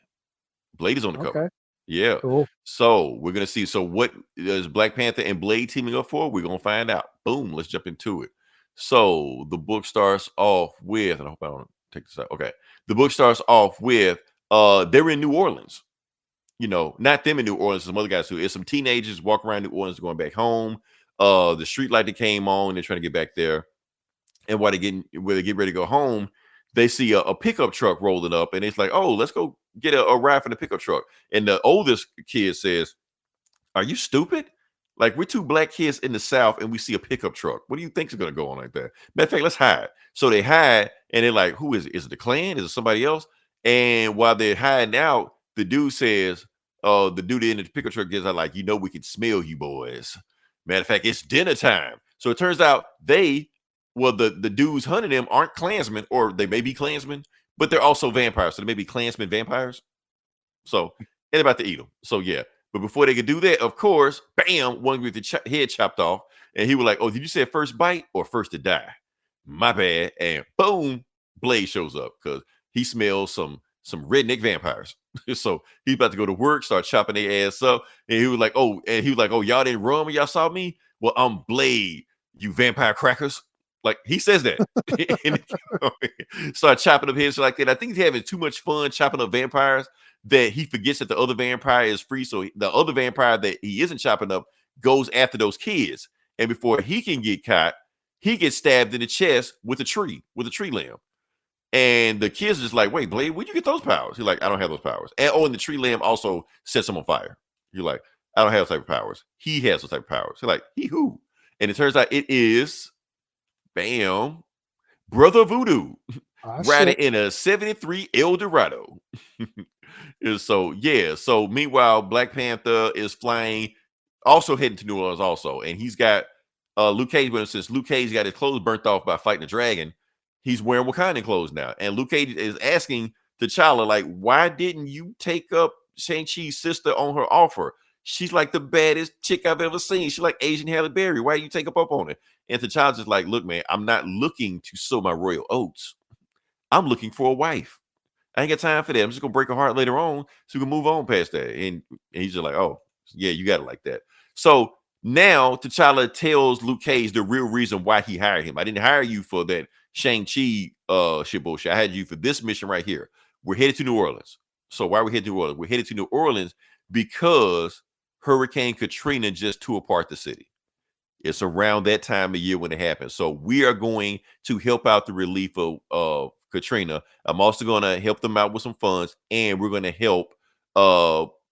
Blade is on the cover. Okay. Yeah. Cool. So we're gonna see. So what is Black Panther and Blade teaming up for? We're gonna find out. Boom. Let's jump into it. So the book starts off with, and I hope I don't take this out. Okay. The book starts off with they're in New Orleans. You know, not them in New Orleans, some other guys who it's some teenagers walking around New Orleans going back home. The street light that came on, they're trying to get back there. And while they get ready to go home, they see a pickup truck rolling up, and it's like, oh, let's go get a ride for the pickup truck. And the oldest kid says, "Are you stupid? Like, we're two black kids in the South and we see a pickup truck. What do you think is going to go on like that? Matter of fact, let's hide." So they hide and they're like, who is it? Is it the Klan? Is it somebody else? And while they're hiding out, the dude says, the dude in the pickup truck gets out like, we can smell you boys. Matter of fact, it's dinner time. So it turns out the dudes hunting them aren't Klansmen, or they may be Klansmen, but they're also vampires. So they may be Klansmen vampires. So they're about to eat them. So yeah. But before they could do that, of course, bam, one with the head chopped off. And he was like, oh, did you say first bite or first to die? My bad. And boom, Blade shows up because he smells some redneck vampires. So he's about to go to work, start chopping their ass up. And he was like, oh, y'all didn't run when y'all saw me? Well, I'm Blade, you vampire crackers. Like, he says that. And start chopping up heads like that. I think he's having too much fun chopping up vampires that he forgets that the other vampire is free. So the other vampire that he isn't chopping up goes after those kids. And before he can get caught, he gets stabbed in the chest with a tree limb. And the kids are just like, wait, Blade, where'd you get those powers? He's like, I don't have those powers. And the tree limb also sets him on fire. You're like, I don't have those type of powers. He has those type of powers. He's like, he who? And it turns out it is, bam, Brother Voodoo riding in a 73 Eldorado. So yeah. So meanwhile, Black Panther is flying, also heading to New Orleans also. And he's got Luke Cage with him. Since Luke Cage got his clothes burnt off by fighting a dragon, he's wearing Wakandan clothes now. And Luke Cage is asking T'Challa, like, why didn't you take up Shang-Chi's sister on her offer? She's like the baddest chick I've ever seen. She's like Asian Halle Berry. Why you take up on it? And T'Challa's just like, look, man, I'm not looking to sow my royal oats. I'm looking for a wife. I ain't got time for that. I'm just gonna break her heart later on so we can move on past that. And he's just like, oh, yeah, you got it like that. So now T'Challa tells Luke Cage the real reason why he hired him. I didn't hire you for that Shang-Chi shit bullshit. I had you for this mission right here. We're headed to New Orleans. So why are we headed to New Orleans? We're headed to New Orleans because Hurricane Katrina just tore apart the city. It's around that time of year when it happens. So we are going to help out the relief of Katrina. I'm also going to help them out with some funds, and we're going to help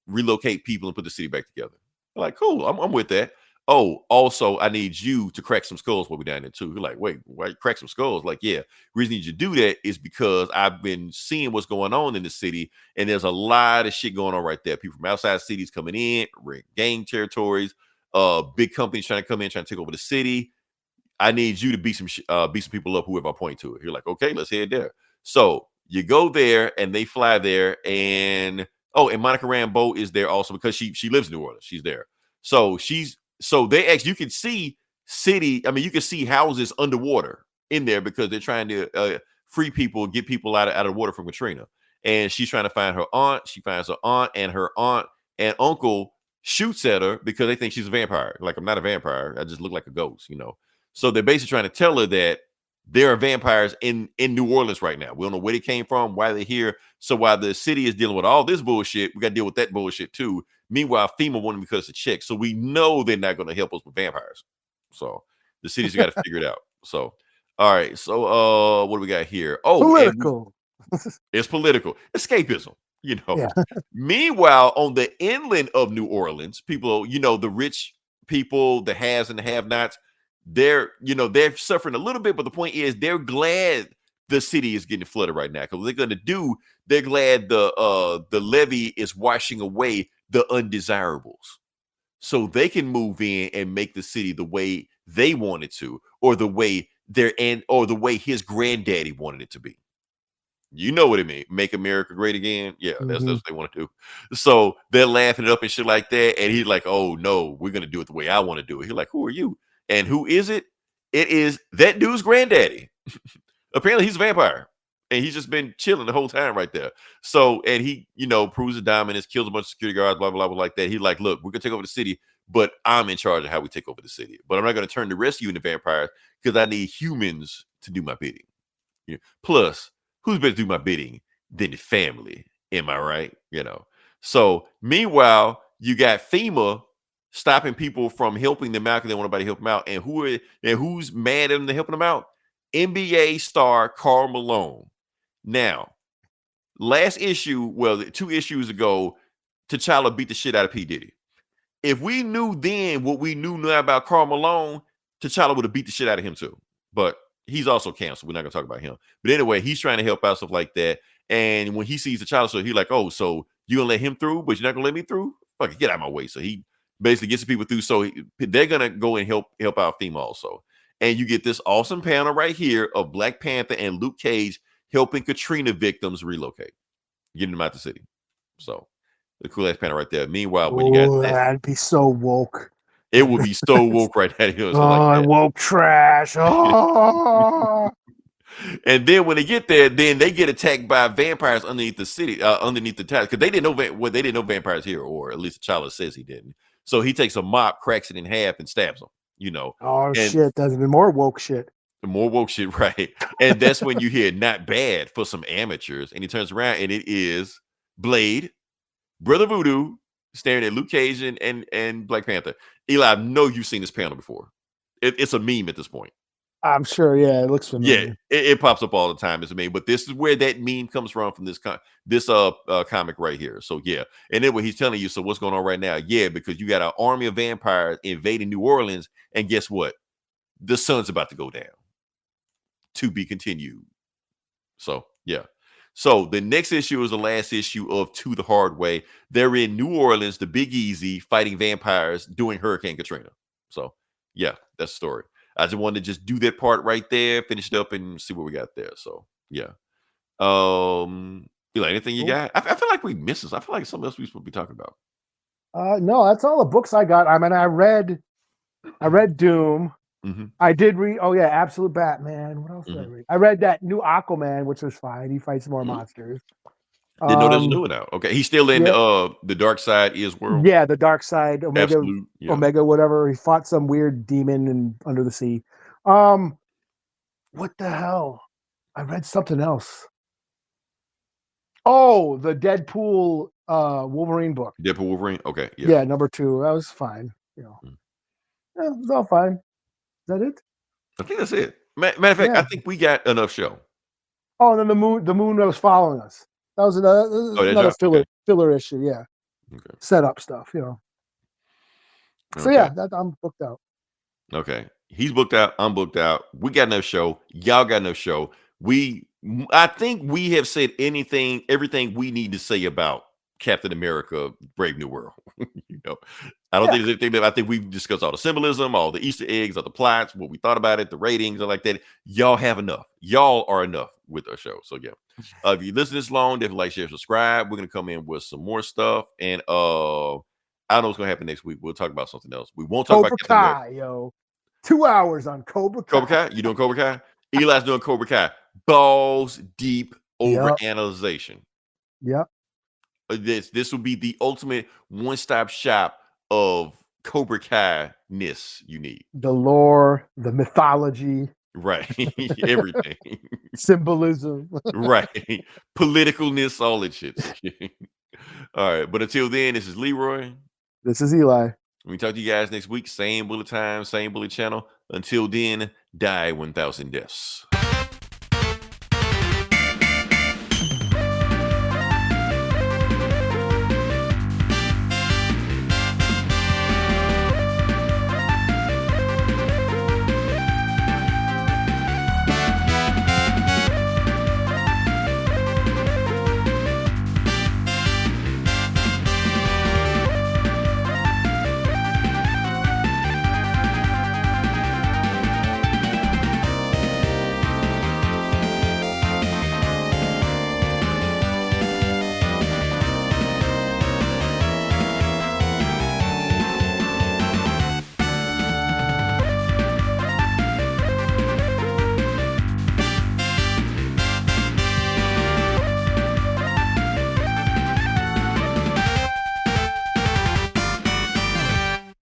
relocate people and put the city back together. They're like, cool, I'm with that. Oh, also, I need you to crack some skulls while we're down there too. You're like, wait, why you crack some skulls? Like, yeah, the reason I need you to do that is because I've been seeing what's going on in the city, and there's a lot of shit going on right there. People from outside cities coming in, gang territories, big companies trying to come in, trying to take over the city. I need you to beat some people up, whoever I point to it. You're like, okay, let's head there. So you go there and they fly there, and and Monica Rambeau is there also because she lives in New Orleans. She's there. So they actually, you can see you can see houses underwater in there because they're trying to free people, get people out of water from Katrina. And she's trying to find her aunt. She finds her aunt and uncle shoots at her because they think she's a vampire. Like, I'm not a vampire. I just look like a ghost, So they're basically trying to tell her that there are vampires in New Orleans right now. We don't know where they came from, why they're here. So while the city is dealing with all this bullshit, we got to deal with that bullshit too. Meanwhile, FEMA wanted because it's a chick. So we know they're not going to help us with vampires. So the city's got to figure it out. So, all right. So what do we got here? Oh, Political. It's political. Escapism, Yeah. Meanwhile, on the inland of New Orleans, people, the rich people, the haves and the have-nots, they're suffering a little bit, but the point is they're glad the city is getting flooded right now. Because what they're going to do, they're glad the levee is washing away the undesirables. So they can move in and make the city the way they want it to, or the way the way his granddaddy wanted it to be. You know what it means. Make America great again. Yeah, that's what they want to do. So they're laughing it up and shit like that. And he's like, oh, no, we're going to do it the way I want to do it. He's like, who are you? And who is it? It is that dude's granddaddy. Apparently, he's a vampire. And he's just been chilling the whole time right there. So, and he, proves a dominance, kills a bunch of security guards, blah, blah, blah, like that. He's like, look, we're going to take over the city, but I'm in charge of how we take over the city. But I'm not going to turn the rest of you into vampires because I need humans to do my bidding. Plus, who's better to do my bidding than the family? Am I right? So meanwhile, you got FEMA stopping people from helping them out because they want nobody to help them out. And who's mad at them to helping them out? NBA star Karl Malone. Now, last issue, 2 issues ago, T'Challa beat the shit out of P. Diddy. If we knew then what we knew now about Karl Malone, T'Challa would have beat the shit out of him too. But he's also canceled. We're not going to talk about him. But anyway, he's trying to help out, stuff like that. And when he sees T'Challa, so he's like, oh, so you going to let him through, but you're not going to let me through? Fuck it, get out of my way. So he basically gets the people through. So they're going to go and help out FEMA also. And you get this awesome panel right here of Black Panther and Luke Cage helping Katrina victims relocate, getting them out the city. So the cool ass panel right there. Meanwhile, when you got that'd be so woke. it would be so woke right now. Woke trash. Oh. And then when they get there, then they get attacked by vampires underneath the city, underneath the town, because they didn't know vampires here, or at least T'Challa says he didn't. So he takes a mop, cracks it in half, and stabs them. Oh shit, that's even more woke shit. More woke shit, right? And that's when you hear "not bad" for some amateurs, and he turns around and it is Blade, Brother Voodoo, staring at Luke Cage and Black Panther. Eli, I know you've seen this panel before. It's a meme at this point. I'm sure, yeah, it looks familiar. Yeah, it pops up all the time as a meme, but this is where that meme comes from this comic right here. So yeah, and then what he's telling you, so what's going on right now? Yeah, because you got an army of vampires invading New Orleans, and guess what? The sun's about to go down. To be continued. So yeah. So the next issue is the last issue of To the Hard Way. They're in New Orleans, the Big Easy, fighting vampires during Hurricane Katrina. So yeah, that's the story. I just wanted to just do that part right there, finish it up, and see what we got there. So yeah. Anything you got? I feel like we missed this. I feel like something else we supposed to be talking about. No, that's all the books I got. I mean, I read Doom. Mm-hmm. I did read. Oh yeah, Absolute Batman. What else did I Mm-hmm. read? I read that new Aquaman, which was fine. He fights more Mm-hmm. monsters. Didn't know there's a new one out. Okay, he's still in Yeah, the Dark Side is world. yeah, the Dark Side, Absolute, yeah. Omega, whatever. He fought some weird demon and under the sea. What the hell? I read something else. Oh, the Deadpool Wolverine book. Deadpool Wolverine. Okay, yeah. Yeah, number 2. That was fine. Mm. Yeah, it was all fine. Is that it? I think that's it. Matter of fact, I Yeah. think we got enough show. Oh, and then the moon that was following us. That was Oh, that's another right. Okay. filler issue. Yeah, Okay. set up stuff. So Okay. yeah, that I'm booked out. Okay. He's booked out. I'm booked out. We got enough show. Y'all got enough show. I think we have said everything we need to say about Captain America: Brave New World. you know, I don't Yeah. think there's anything. I think we've discussed all the symbolism, all the Easter eggs, all the plots, what we thought about it, the ratings, and like that. Y'all have enough. Y'all are enough with our show. So yeah, if you listen this long, definitely like, share, subscribe. We're gonna come in with some more stuff, and I don't know what's gonna happen next week. We'll talk about something else. We won't talk about Cobra Captain America. Kai, yo. 2 hours on Cobra Kai. Cobra Kai? You doing Cobra Kai? Eli's doing Cobra Kai. Balls deep over Yep. analyzation. Yep. This will be the ultimate one-stop shop of Cobra Kai-ness you need. The lore, the mythology, Right. Everything. symbolism. Right. Politicalness, all that shit. All right. But until then, this is Leroy. This is Eli. We talk to you guys next week. Same bullet time, same bullet channel. Until then, die 1,000 deaths.